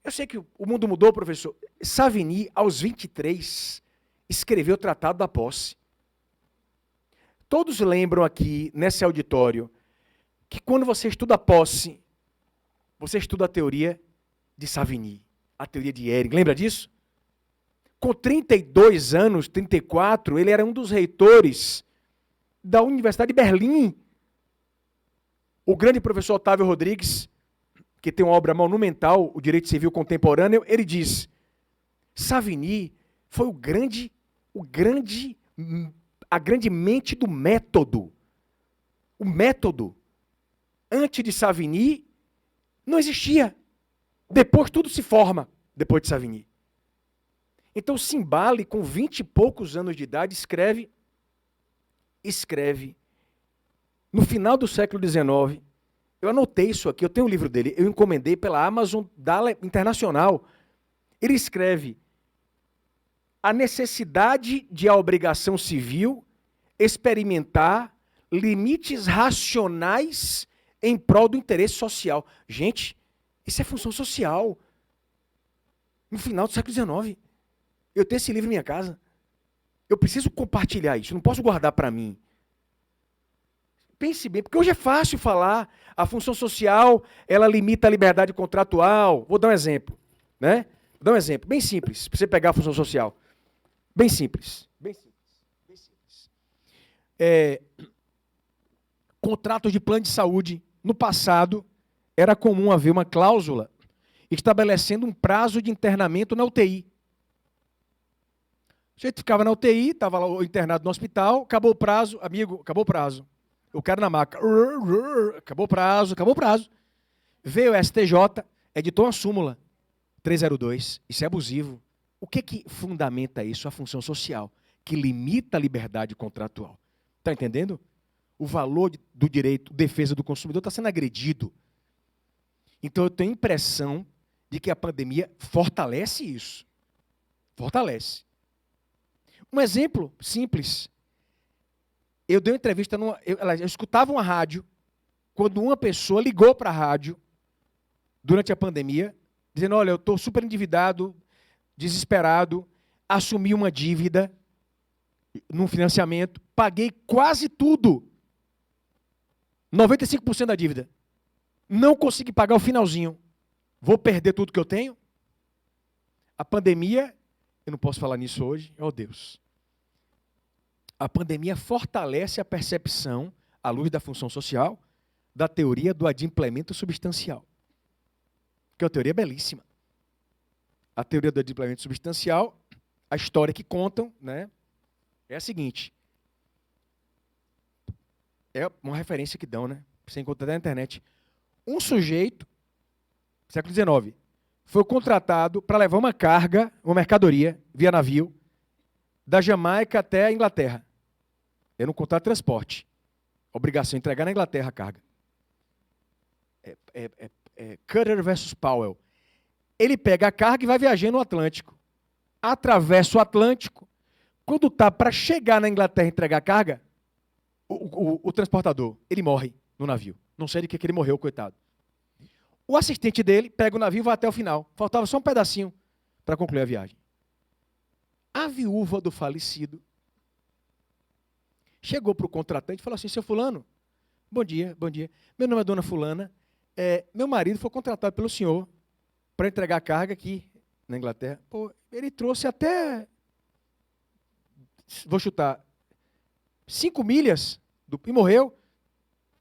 Eu sei que o mundo mudou, professor. Savigny, aos 23, escreveu o Tratado da Posse. Todos lembram aqui, nesse auditório, que quando você estuda a posse, você estuda a teoria de Savigny, a teoria de Ehring. Lembra disso? Com 32 anos, 34, ele era um dos reitores da Universidade de Berlim. O grande professor Otávio Rodrigues, que tem uma obra monumental, O Direito Civil Contemporâneo, ele diz: Savigny foi a grande mente do método. O método, antes de Savigny, não existia. Depois tudo se forma, depois de Savigny. Então Cimbali, com 20 e poucos anos de idade, escreve, no final do século XIX, eu anotei isso aqui, eu tenho o livro dele, eu encomendei pela Amazon Internacional. Ele escreve: a necessidade de a obrigação civil experimentar limites racionais em prol do interesse social. Gente, isso é função social. No final do século XIX. Eu tenho esse livro em minha casa. Eu preciso compartilhar isso, não posso guardar para mim. Pense bem, porque hoje é fácil falar. A função social, ela limita a liberdade contratual. Vou dar um exemplo, né? Vou dar um exemplo, bem simples, para você pegar a função social. Bem simples. Contratos de plano de saúde. No passado, era comum haver uma cláusula estabelecendo um prazo de internamento na UTI. O sujeito ficava na UTI, estava lá internado no hospital, acabou o prazo, amigo, acabou o prazo. O cara na maca, acabou o prazo. Veio o STJ, editou uma súmula, 302, isso é abusivo. O que fundamenta isso? A função social, que limita a liberdade contratual. Está entendendo? O valor do direito, defesa do consumidor está sendo agredido. Então eu tenho a impressão de que a pandemia fortalece isso. Fortalece. Um exemplo simples. Eu dei uma entrevista, eu escutava uma rádio, quando uma pessoa ligou para a rádio, durante a pandemia, dizendo: olha, eu estou super endividado, desesperado, assumi uma dívida num financiamento, paguei quase tudo, 95% da dívida. Não consegui pagar o finalzinho. Vou perder tudo que eu tenho? A pandemia, eu não posso falar nisso hoje, oh Deus. A pandemia fortalece a percepção, à luz da função social, da teoria do adimplemento substancial. Que é uma teoria belíssima. A teoria do adimplemento substancial, a história que contam, né, é a seguinte. É uma referência que dão, né? Você encontra na internet. Um sujeito, século XIX, foi contratado para levar uma carga, uma mercadoria, via navio, da Jamaica até a Inglaterra. Era um contrato de transporte. Obrigação de entregar na Inglaterra a carga. Cutter versus Powell. Ele pega a carga e vai viajando no Atlântico. Atravessa o Atlântico. Quando está para chegar na Inglaterra e entregar a carga, o transportador, ele morre no navio. Não sei de que ele morreu, coitado. O assistente dele pega o navio e vai até o final. Faltava só um pedacinho para concluir a viagem. A viúva do falecido chegou para o contratante e falou assim: seu fulano, bom dia. Meu nome é dona fulana. Meu marido foi contratado pelo senhor para entregar a carga aqui na Inglaterra. Pô, ele trouxe até vou chutar, 5 milhas e morreu.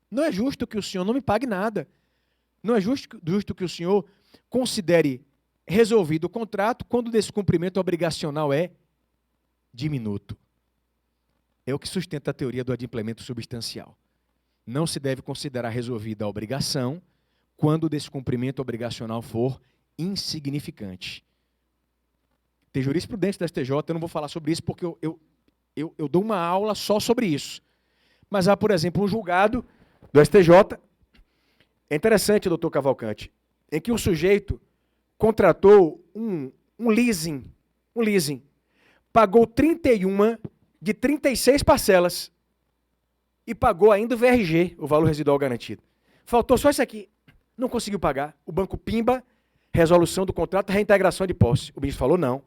Não é justo que o senhor não me pague nada. Não é justo que o senhor considere resolvido o contrato quando o descumprimento obrigacional é diminuto. É o que sustenta a teoria do adimplemento substancial. Não se deve considerar resolvida a obrigação quando o descumprimento obrigacional for insignificante. Tem jurisprudência da STJ, eu não vou falar sobre isso porque eu dou uma aula só sobre isso. Mas há, por exemplo, um julgado do STJ, é interessante, doutor Cavalcante, em que o sujeito contratou um leasing, pagou 31 de 36 parcelas e pagou ainda o VRG, o valor residual garantido. Faltou só isso aqui, não conseguiu pagar. O banco pimba, resolução do contrato, reintegração de posse. O ministro falou não.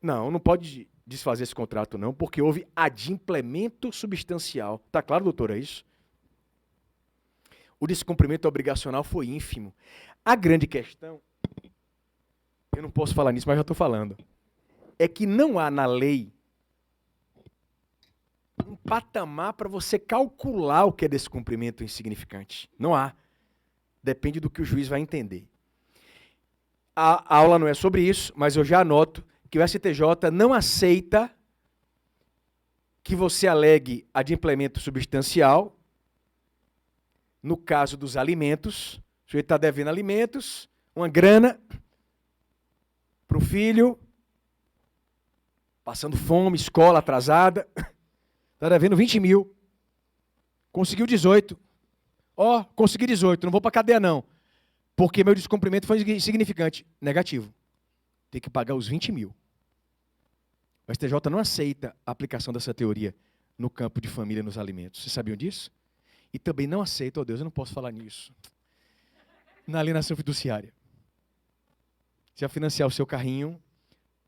Não pode desfazer esse contrato não, porque houve adimplemento substancial. Está claro, doutor, é isso? O descumprimento obrigacional foi ínfimo. A grande questão, eu não posso falar nisso, mas já estou falando, é que não há na lei um patamar para você calcular o que é descumprimento insignificante. Não há. Depende do que o juiz vai entender. A aula não é sobre isso, mas eu já anoto que o STJ não aceita que você alegue adimplemento substancial no caso dos alimentos. O sujeito está devendo alimentos, uma grana para o filho, passando fome, escola atrasada, está devendo 20 mil, conseguiu 18. Consegui 18, não vou para a cadeia não, porque meu descumprimento foi insignificante. Negativo. Tem que pagar os 20 mil. O STJ não aceita a aplicação dessa teoria no campo de família nos alimentos. Vocês sabiam disso? E também não aceita, Deus, eu não posso falar nisso, na alienação fiduciária. Você vai financiar o seu carrinho,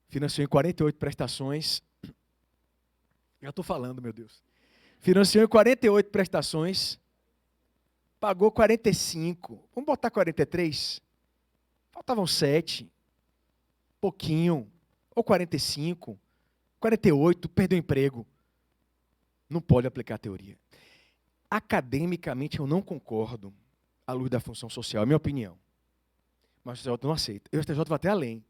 financiou em 48 prestações. Já estou falando, meu Deus. Financiou em 48 prestações, pagou 45. Vamos botar 43? Faltavam 7. Pouquinho. Ou 45. 48, perdeu o emprego. Não pode aplicar a teoria. Academicamente, eu não concordo à luz da função social, é minha opinião. Mas o STJ não aceita. E o STJ vai até além.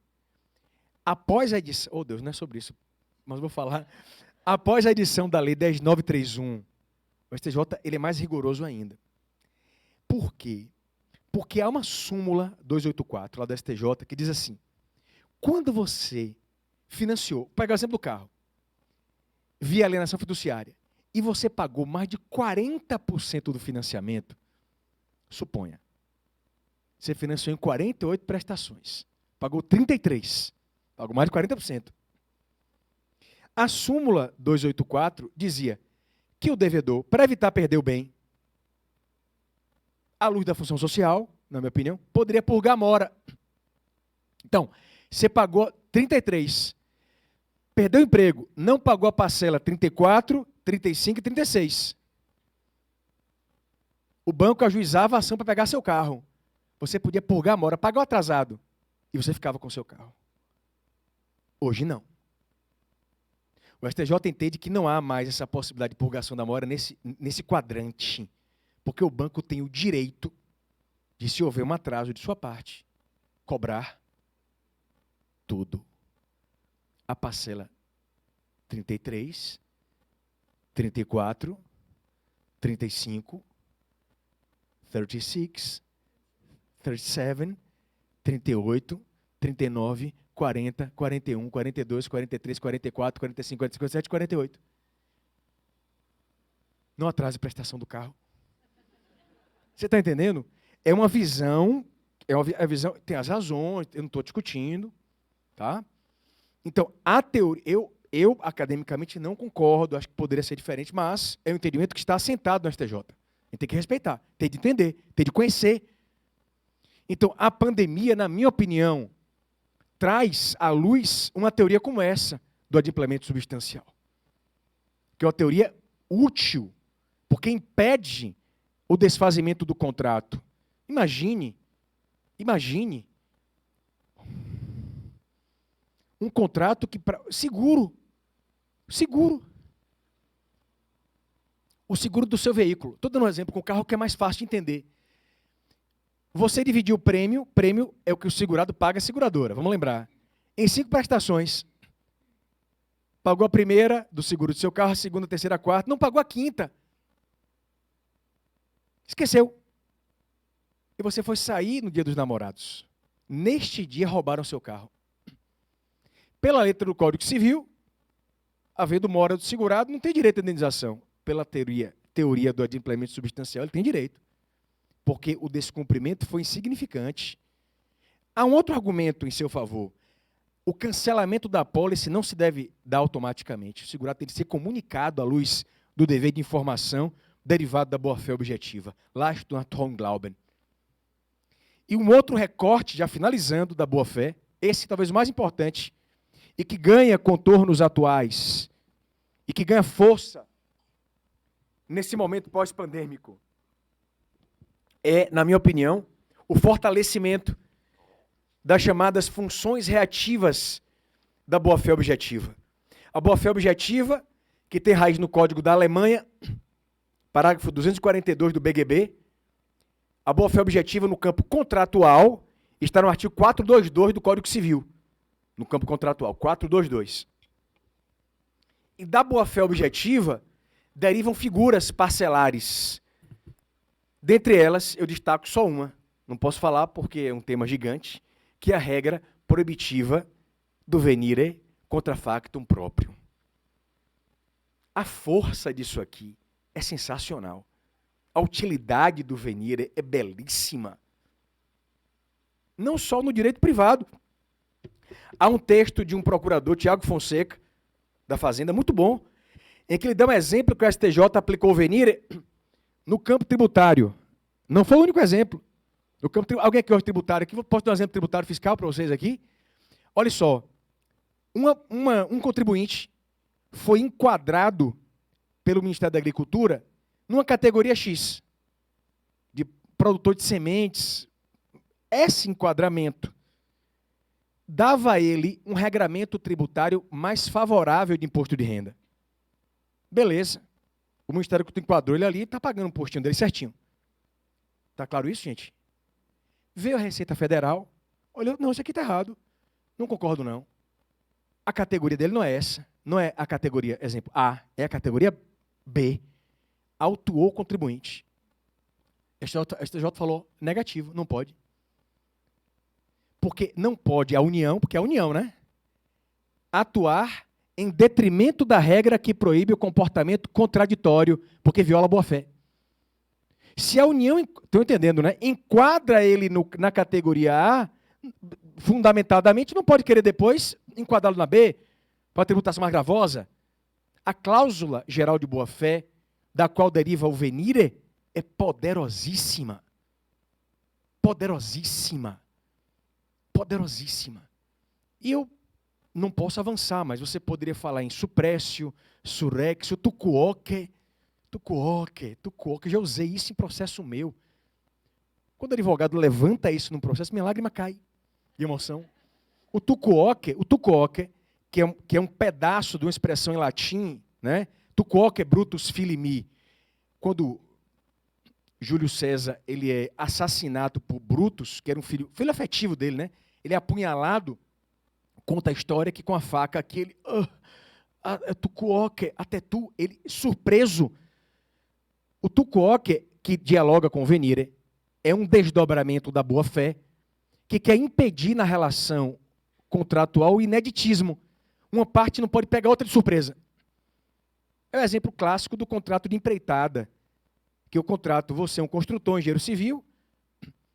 Após a edição... Deus, não é sobre isso, mas vou falar. Após a edição da Lei 10.931, o STJ ele é mais rigoroso ainda. Por quê? Porque há uma súmula 284 lá da STJ que diz assim, quando você financiou, vou pegar o exemplo do carro, via alienação fiduciária, e você pagou mais de 40% do financiamento, suponha, você financiou em 48 prestações, pagou 33, pagou mais de 40%. A súmula 284 dizia que o devedor, para evitar perder o bem, à luz da função social, na minha opinião, poderia purgar a mora. Então, você pagou 33, perdeu o emprego, não pagou a parcela 34, 35 e 36. O banco ajuizava a ação para pegar seu carro. Você podia purgar a mora, pagar o atrasado, e você ficava com seu carro. Hoje não. O STJ entende que não há mais essa possibilidade de purgação da mora nesse quadrante, porque o banco tem o direito de, se houver um atraso de sua parte, cobrar tudo. A parcela 33, 34, 35, 36, 37, 38, 39, 40, 41, 42, 43, 44, 45, 46, 47, 48. Não atrase a prestação do carro. Você está entendendo? É uma visão, a visão, tem as razões, eu não estou discutindo, tá? Então, a teoria, eu academicamente não concordo, acho que poderia ser diferente, mas é um entendimento que está assentado no STJ. A gente tem que respeitar, tem de entender, tem de conhecer. Então, a pandemia, na minha opinião, traz à luz uma teoria como essa, do adimplemento substancial. Que é uma teoria útil, porque impede o desfazimento do contrato. Imagine um contrato que seguro. Seguro. O seguro do seu veículo. Estou dando um exemplo com o carro que é mais fácil de entender. Você dividiu o prêmio é o que o segurado paga à seguradora, vamos lembrar. Em 5 prestações. Pagou a primeira do seguro do seu carro, a segunda, a terceira, a quarta, não pagou a quinta. Esqueceu. E você foi sair no dia dos namorados. Neste dia roubaram seu carro. Pela letra do Código Civil, havendo mora do segurado, não tem direito à indenização. Pela teoria do adimplemento substancial, ele tem direito. Porque o descumprimento foi insignificante. Há um outro argumento em seu favor. O cancelamento da apólice não se deve dar automaticamente. O segurado tem de ser comunicado à luz do dever de informação derivado da boa-fé objetiva. Leistung nach Glauben. E um outro recorte, já finalizando, da boa-fé, esse talvez o mais importante, e que ganha contornos atuais, e que ganha força nesse momento pós-pandêmico, é, na minha opinião, o fortalecimento das chamadas funções reativas da boa-fé objetiva. A boa-fé objetiva, que tem raiz no Código da Alemanha, parágrafo 242 do BGB, a boa-fé objetiva no campo contratual está no artigo 422 do Código Civil, no campo contratual, 422. E da boa-fé objetiva derivam figuras parcelares. Dentre elas, eu destaco só uma, não posso falar porque é um tema gigante, que é a regra proibitiva do venire contra factum próprio. A força disso aqui é sensacional. A utilidade do venire é belíssima. Não só no direito privado. Há um texto de um procurador, Tiago Fonseca, da Fazenda, muito bom, em que ele dá um exemplo que o STJ aplicou o venire no campo tributário. Não foi o único exemplo. No campo, alguém aqui hoje tributário aqui, posso dar um exemplo tributário fiscal para vocês aqui? Olha só, um contribuinte foi enquadrado pelo Ministério da Agricultura numa categoria X, de produtor de sementes. Esse enquadramento dava a ele um regramento tributário mais favorável de imposto de renda. Beleza. O Ministério que enquadrou ele ali está pagando o postinho dele certinho. Está claro isso, gente? Veio a Receita Federal, olhou, não, isso aqui está errado. Não concordo, não. A categoria dele não é essa. Não é a categoria, exemplo, A, é a categoria B. Autuou o contribuinte. A STJ falou, negativo, não pode. Porque não pode a União, porque é a União, né? Atuar em detrimento da regra que proíbe o comportamento contraditório, porque viola a boa-fé. Se a União, estão entendendo, né? Enquadra ele na categoria A, fundamentadamente, não pode querer depois enquadrá-lo na B, para a tributação mais gravosa. A cláusula geral de boa-fé, da qual deriva o venire, é poderosíssima. Poderosíssima. Poderosíssima. E eu não posso avançar, mas você poderia falar em suprécio, surrexio, tucuoque, já usei isso em processo meu. Quando o advogado levanta isso num processo, minha lágrima cai de emoção. O tucuoque, que é um pedaço de uma expressão em latim, né? Tucuoque brutus filii. Quando Júlio César ele é assassinado por Brutus, que era um filho afetivo dele, né? Ele é apunhalado, conta a história que com a faca aquele tucuoque, até tu, ele surpreso. O tucuoque, que dialoga com o venire, é um desdobramento da boa-fé que quer impedir na relação contratual o ineditismo. Uma parte não pode pegar outra de surpresa. É o exemplo clássico do contrato de empreitada, que eu contrato você, um construtor, engenheiro civil,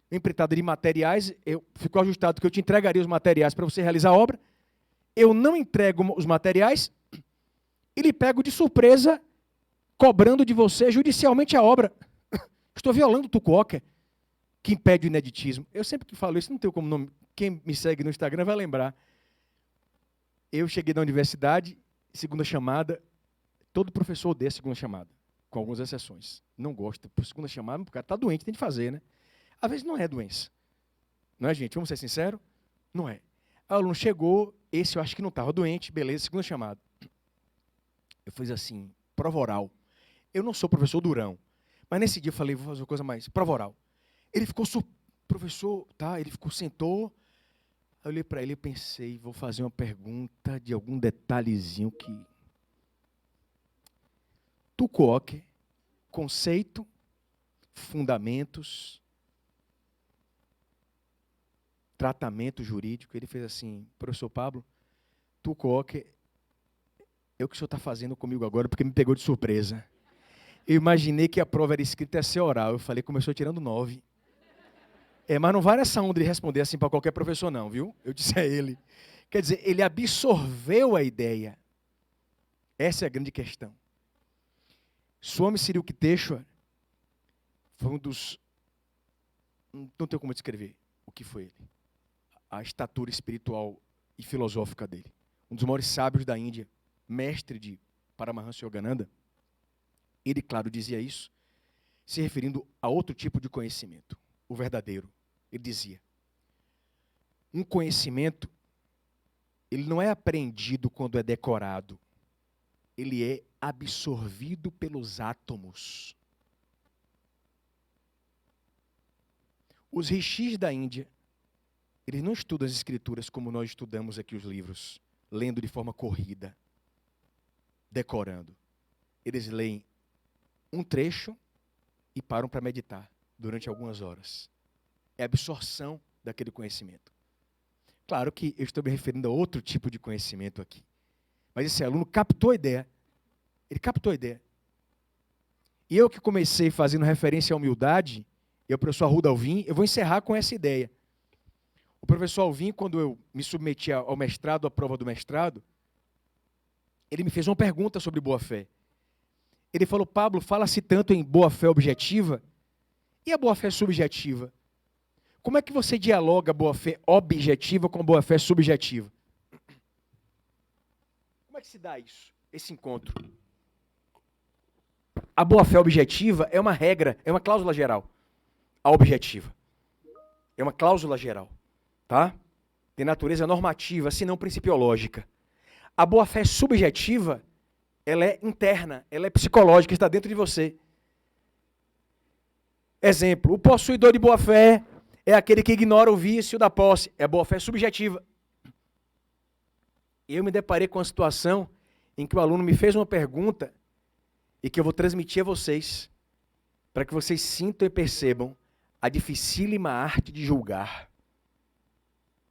empreitada de materiais, ficou ajustado que eu te entregaria os materiais para você realizar a obra, eu não entrego os materiais e lhe pego de surpresa, cobrando de você judicialmente a obra. Estou violando o tucuoque, que impede o ineditismo. Eu sempre que falo isso, não tenho como nome. Quem me segue no Instagram vai lembrar. Eu cheguei na universidade, segunda chamada, todo professor odeia segunda chamada, com algumas exceções. Não gosta. Por segunda chamada, o cara está doente, tem de fazer, né? Às vezes não é doença. Não é, gente? Vamos ser sinceros? Não é. O aluno chegou, esse eu acho que não estava doente, beleza, segunda chamada. Eu fiz assim, prova oral. Eu não sou professor Durão, mas nesse dia eu falei, vou fazer uma coisa mais, prova oral. Ele ficou, professor, tá? Ele ficou, sentou. Aí eu olhei para ele e pensei, vou fazer uma pergunta de algum detalhezinho que... Tucoque, conceito, fundamentos, tratamento jurídico. Ele fez assim, professor Pablo, Tucoque, é o que o senhor está fazendo comigo agora, porque me pegou de surpresa. Eu imaginei que a prova era escrita e ia ser oral. Eu falei, começou tirando 9. Mas não vai nessa onda de responder assim para qualquer professor não, viu? Eu disse a ele. Quer dizer, ele absorveu a ideia. Essa é a grande questão. Swami Sirikiteshvara foi um dos... Não tenho como descrever o que foi ele. A estatura espiritual e filosófica dele. Um dos maiores sábios da Índia, mestre de Paramahansa Yogananda. Ele, claro, dizia isso, se referindo a outro tipo de conhecimento, o verdadeiro. Ele dizia, um conhecimento, ele não é aprendido quando é decorado, ele é absorvido pelos átomos. Os rishis da Índia, eles não estudam as escrituras como nós estudamos aqui os livros, lendo de forma corrida, decorando. Eles leem um trecho e param para meditar durante algumas horas. É a absorção daquele conhecimento. Claro que eu estou me referindo a outro tipo de conhecimento aqui. Mas esse aluno captou a ideia. Ele captou a ideia. E eu que comecei fazendo referência à humildade, e o professor Arruda Alvim, eu vou encerrar com essa ideia. O professor Alvim, quando eu me submeti ao mestrado, à prova do mestrado, ele me fez uma pergunta sobre boa-fé. Ele falou, Pablo, fala-se tanto em boa-fé objetiva, e a boa-fé subjetiva? Como é que você dialoga a boa-fé objetiva com a boa-fé subjetiva? Como é que se dá isso, esse encontro? A boa-fé objetiva é uma regra, é uma cláusula geral. A objetiva. É uma cláusula geral. Tá? Tem natureza normativa, se não principiológica. A boa-fé subjetiva, ela é interna, ela é psicológica, está dentro de você. Exemplo, o possuidor de boa-fé é aquele que ignora o vício da posse. É a boa-fé subjetiva. E eu me deparei com uma situação em que o aluno me fez uma pergunta e que eu vou transmitir a vocês, para que vocês sintam e percebam a dificílima arte de julgar.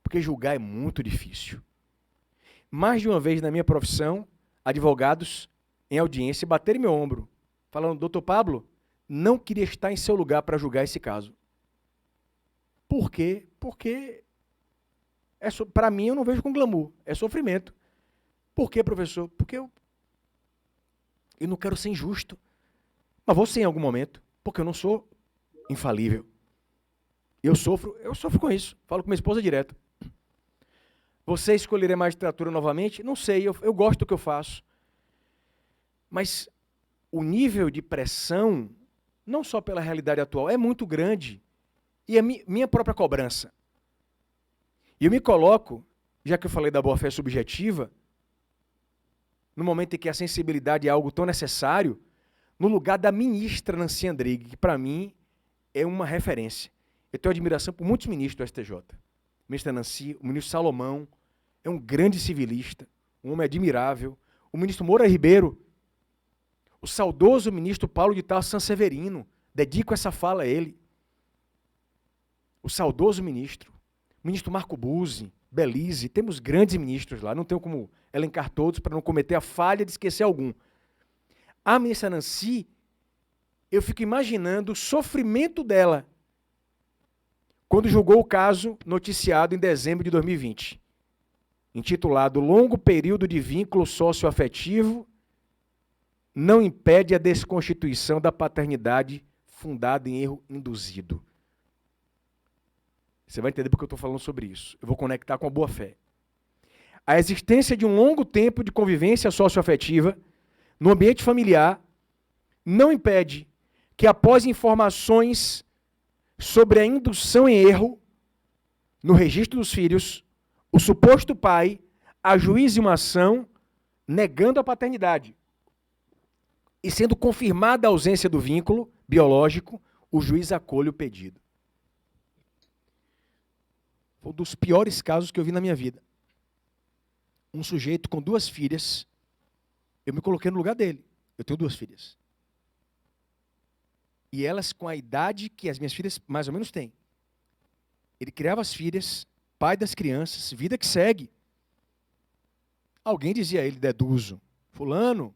Porque julgar é muito difícil. Mais de uma vez na minha profissão, advogados em audiência bateram em meu ombro, falando, doutor Pablo, não queria estar em seu lugar para julgar esse caso. Por quê? Porque, para mim, eu não vejo com glamour, é sofrimento. Por quê, professor? Porque eu não quero ser injusto, mas vou ser em algum momento, porque eu não sou infalível. Eu sofro com isso, falo com minha esposa direto. Você escolheria magistratura novamente? Não sei, eu gosto do que eu faço. Mas o nível de pressão, não só pela realidade atual, é muito grande. E é minha própria cobrança. E eu me coloco, já que eu falei da boa-fé subjetiva, no momento em que a sensibilidade é algo tão necessário, no lugar da ministra Nancy Andrighi, que para mim é uma referência. Eu tenho admiração por muitos ministros do STJ. O ministro Nancy, o ministro Salomão, é um grande civilista, um homem admirável. O ministro Moura Ribeiro, o saudoso ministro Paulo de Tarso Sanseverino, dedico essa fala a ele. O saudoso ministro, o ministro Marco Buzzi, Belize, temos grandes ministros lá, não tenho como elencar todos para não cometer a falha de esquecer algum. A ministra Nancy, eu fico imaginando o sofrimento dela quando julgou o caso noticiado em dezembro de 2020, intitulado Longo Período de Vínculo Socioafetivo não impede a desconstituição da paternidade fundada em erro induzido. Você vai entender porque eu estou falando sobre isso. Eu vou conectar com a boa-fé. A existência de um longo tempo de convivência socioafetiva no ambiente familiar não impede que, após informações sobre a indução em erro no registro dos filhos, o suposto pai ajuize uma ação negando a paternidade. E sendo confirmada a ausência do vínculo biológico, o juiz acolhe o pedido. Foi um dos piores casos que eu vi na minha vida. Um sujeito com 2 filhas, eu me coloquei no lugar dele. Eu tenho 2 filhas. E elas com a idade que as minhas filhas mais ou menos têm. Ele criava as filhas, pai das crianças, vida que segue. Alguém dizia a ele, deduzo, fulano,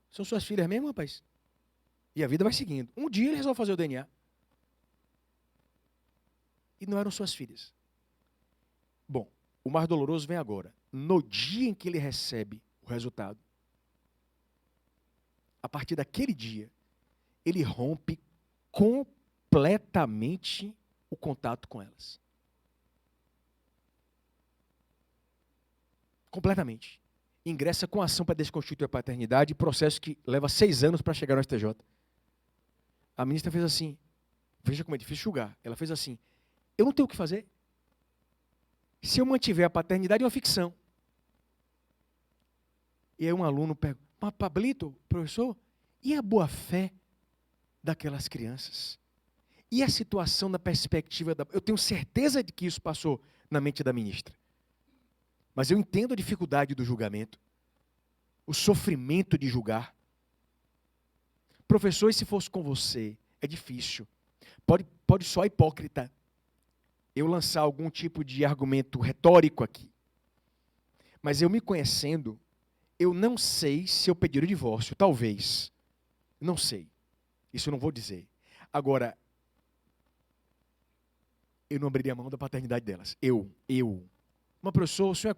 são suas filhas mesmo, rapaz? E a vida vai seguindo. Um dia ele resolve fazer o DNA. E não eram suas filhas. Bom, o mais doloroso vem agora. No dia em que ele recebe o resultado, a partir daquele dia, ele rompe completamente o contato com elas. Completamente. Ingressa com ação para desconstituir a paternidade, processo que leva 6 anos para chegar no STJ. A ministra fez assim, veja como é difícil julgar, ela fez assim, eu não tenho o que fazer. Se eu mantiver a paternidade, é uma ficção. E aí um aluno pergunta, mas Pablito, professor, e a boa-fé daquelas crianças? E a situação na perspectiva da... Eu tenho certeza de que isso passou na mente da ministra. Mas eu entendo a dificuldade do julgamento, o sofrimento de julgar. Professor, e se fosse com você? É difícil. Pode só hipócrita eu lançar algum tipo de argumento retórico aqui. Mas eu me conhecendo, eu não sei se eu pedir o divórcio. Talvez. Não sei. Isso eu não vou dizer. Agora, eu não abriria a mão da paternidade delas. Eu. Uma pessoa, o senhor,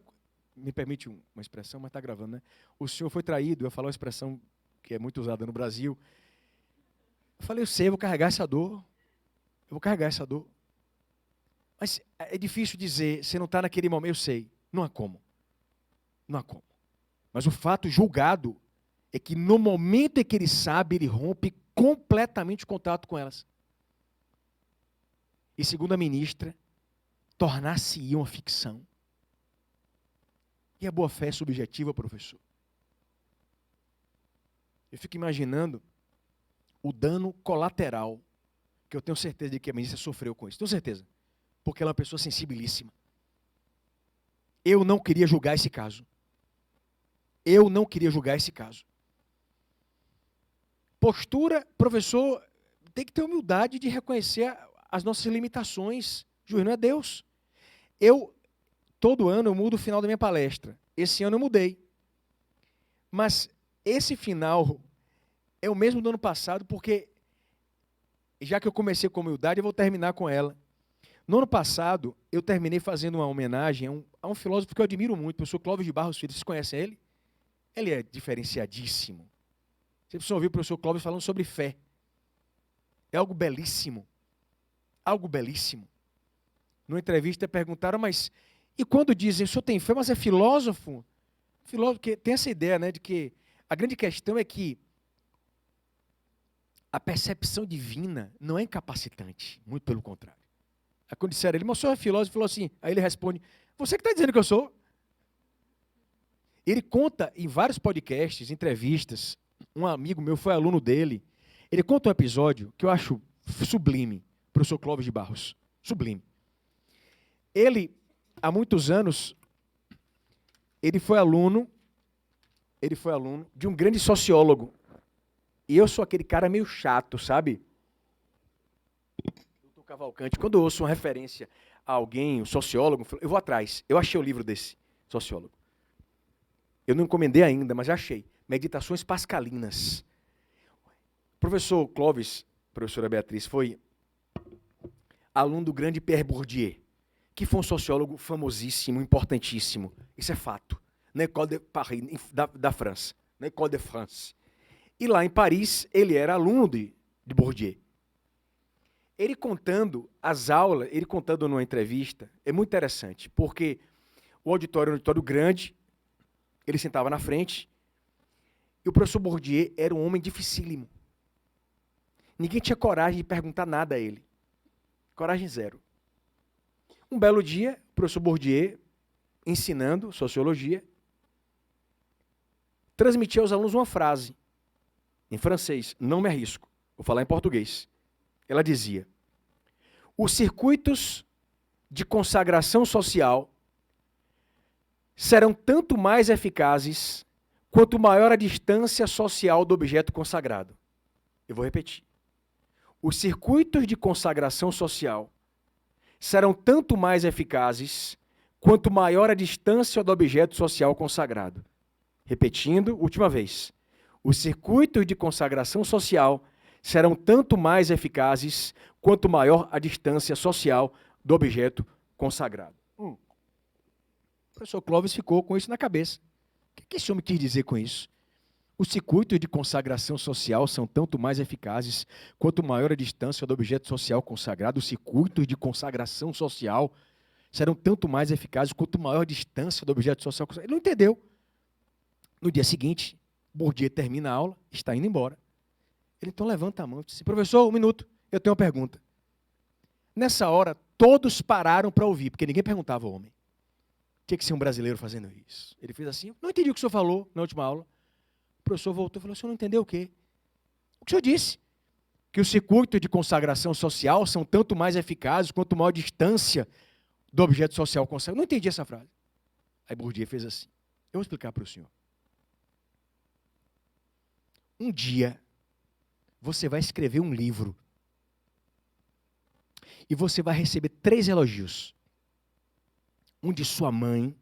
me permite uma expressão, mas está gravando, né? O senhor foi traído, eu falo uma expressão que é muito usada no Brasil. Eu falei, eu sei, eu vou carregar essa dor. Eu vou carregar essa dor. Mas é difícil dizer, você não está naquele momento, eu sei. Não há como. Não há como. Mas o fato julgado é que no momento em que ele sabe, ele rompe completamente o contato com elas. E segundo a ministra, tornar-se-ia uma ficção. E a boa-fé é subjetiva, professor? Eu fico imaginando o dano colateral que eu tenho certeza de que a ministra sofreu com isso. Tenho certeza. Porque ela é uma pessoa sensibilíssima. Eu não queria julgar esse caso. Eu não queria julgar esse caso. Postura, professor, tem que ter humildade de reconhecer as nossas limitações. Juiz não é Deus. Todo ano eu mudo o final da minha palestra. Esse ano eu mudei. Mas esse final é o mesmo do ano passado, porque, já que eu comecei com humildade, eu vou terminar com ela. No ano passado, eu terminei fazendo uma homenagem a um filósofo que eu admiro muito, o professor Clóvis de Barros Filho. Vocês conhecem ele? Ele é diferenciadíssimo. Você precisa ouvir o professor Clóvis falando sobre fé. É algo belíssimo. Algo belíssimo. Numa entrevista perguntaram, mas... E quando dizem, o senhor tem fé, mas é filósofo? Filósofo que tem essa ideia, né, de que a grande questão é que a percepção divina não é incapacitante, muito pelo contrário. Aí quando disseram ele, mas o senhor é filósofo, falou assim, aí ele responde, você que está dizendo que eu sou? Ele conta em vários podcasts, entrevistas, um amigo meu foi aluno dele, ele conta um episódio que eu acho sublime, professor Clóvis de Barros, sublime. Ele, há muitos anos, ele foi aluno de um grande sociólogo. E eu sou aquele cara meio chato, sabe? Doutor Cavalcante, quando eu ouço uma referência a alguém, um sociólogo, eu vou atrás. Eu achei o livro desse sociólogo. Eu não encomendei ainda, mas já achei. Meditações Pascalinas. Professor Clóvis, professora Beatriz, foi aluno do grande Pierre Bourdieu, que foi um sociólogo famosíssimo, importantíssimo. Isso é fato. Na École de Paris, da França. Na École de France. E lá em Paris, ele era aluno de Bourdieu. Ele contando as aulas, ele contando numa entrevista, é muito interessante, porque o auditório era um auditório grande, ele sentava na frente, e o professor Bourdieu era um homem dificílimo. Ninguém tinha coragem de perguntar nada a ele. Coragem zero. Um belo dia, o professor Bourdieu, ensinando sociologia, transmitia aos alunos uma frase. em francês, não me arrisco, vou falar em português. Ela dizia: os circuitos de consagração social serão tanto mais eficazes quanto maior a distância social do objeto consagrado. Eu vou repetir. Os circuitos de consagração social serão tanto mais eficazes quanto maior a distância do objeto social consagrado. Repetindo, última vez. Os circuitos de consagração social serão tanto mais eficazes quanto maior a distância social do objeto consagrado. O professor Clóvis ficou com isso na cabeça. O que esse homem quis dizer com isso? Os circuitos de consagração social são tanto mais eficazes quanto maior a distância do objeto social consagrado. Os circuitos de consagração social serão tanto mais eficazes quanto maior a distância do objeto social consagrado. Ele não entendeu. No dia seguinte, Bourdieu termina a aula, está indo embora. Ele então levanta a mão e diz: professor, um minuto, eu tenho uma pergunta. Nessa hora, todos pararam para ouvir, porque ninguém perguntava ao homem. Tinha que ser um brasileiro fazendo isso. Ele fez assim: não entendi o que o senhor falou na última aula. O professor voltou e falou: o senhor não entendeu o quê? O que o senhor disse? Que os circuitos de consagração social são tanto mais eficazes quanto maior distância do objeto social consagrado. Não entendi essa frase. Aí Bourdieu fez assim: eu vou explicar para o senhor. Um dia, você vai escrever um livro e você vai receber 3 elogios. Um de sua mãe,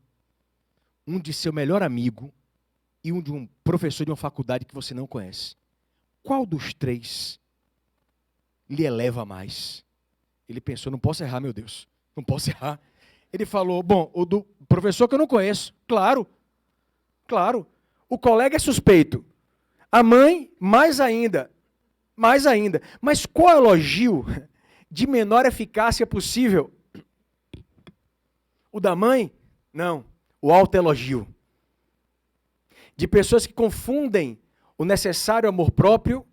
um de seu melhor amigo e um de um professor de uma faculdade que você não conhece. Qual dos 3 lhe eleva mais? Ele pensou: não posso errar, meu Deus. Não posso errar. Ele falou: bom, o do professor que eu não conheço. Claro. Claro. O colega é suspeito. A mãe, mais ainda. Mais ainda. Mas qual elogio de menor eficácia possível? O da mãe? Não. O autoelogio. De pessoas que confundem o necessário amor próprio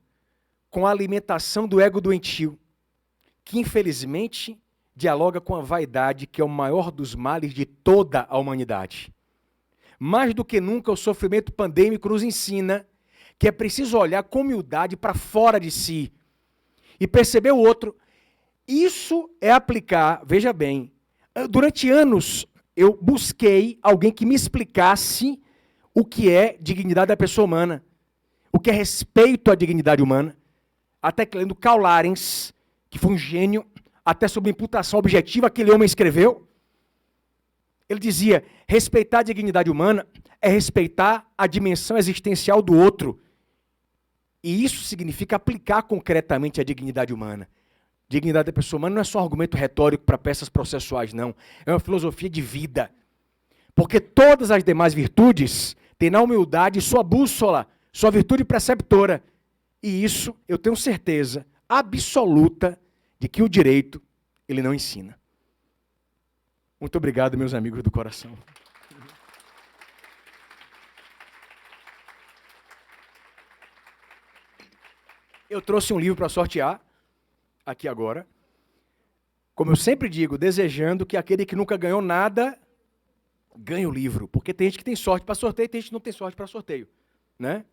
com a alimentação do ego doentio, que infelizmente dialoga com a vaidade, que é o maior dos males de toda a humanidade. Mais do que nunca, o sofrimento pandêmico nos ensina que é preciso olhar com humildade para fora de si e perceber o outro. Isso é aplicar, veja bem, durante anos eu busquei alguém que me explicasse o que é dignidade da pessoa humana, o que é respeito à dignidade humana, até que lendo Karl Lahrens, que foi um gênio, até sobre imputação objetiva, aquele homem escreveu. Ele dizia: respeitar a dignidade humana é respeitar a dimensão existencial do outro. E isso significa aplicar concretamente a dignidade humana. Dignidade da pessoa humana não é só um argumento retórico para peças processuais, não. É uma filosofia de vida. Porque todas as demais virtudes têm na humildade sua bússola, sua virtude preceptora. E isso eu tenho certeza absoluta de que o direito ele não ensina. Muito obrigado, meus amigos do coração. Eu trouxe um livro para sortear, aqui agora. Como eu sempre digo, desejando que aquele que nunca ganhou nada, ganhe o livro. Porque tem gente que tem sorte para sorteio e tem gente que não tem sorte para sorteio, né?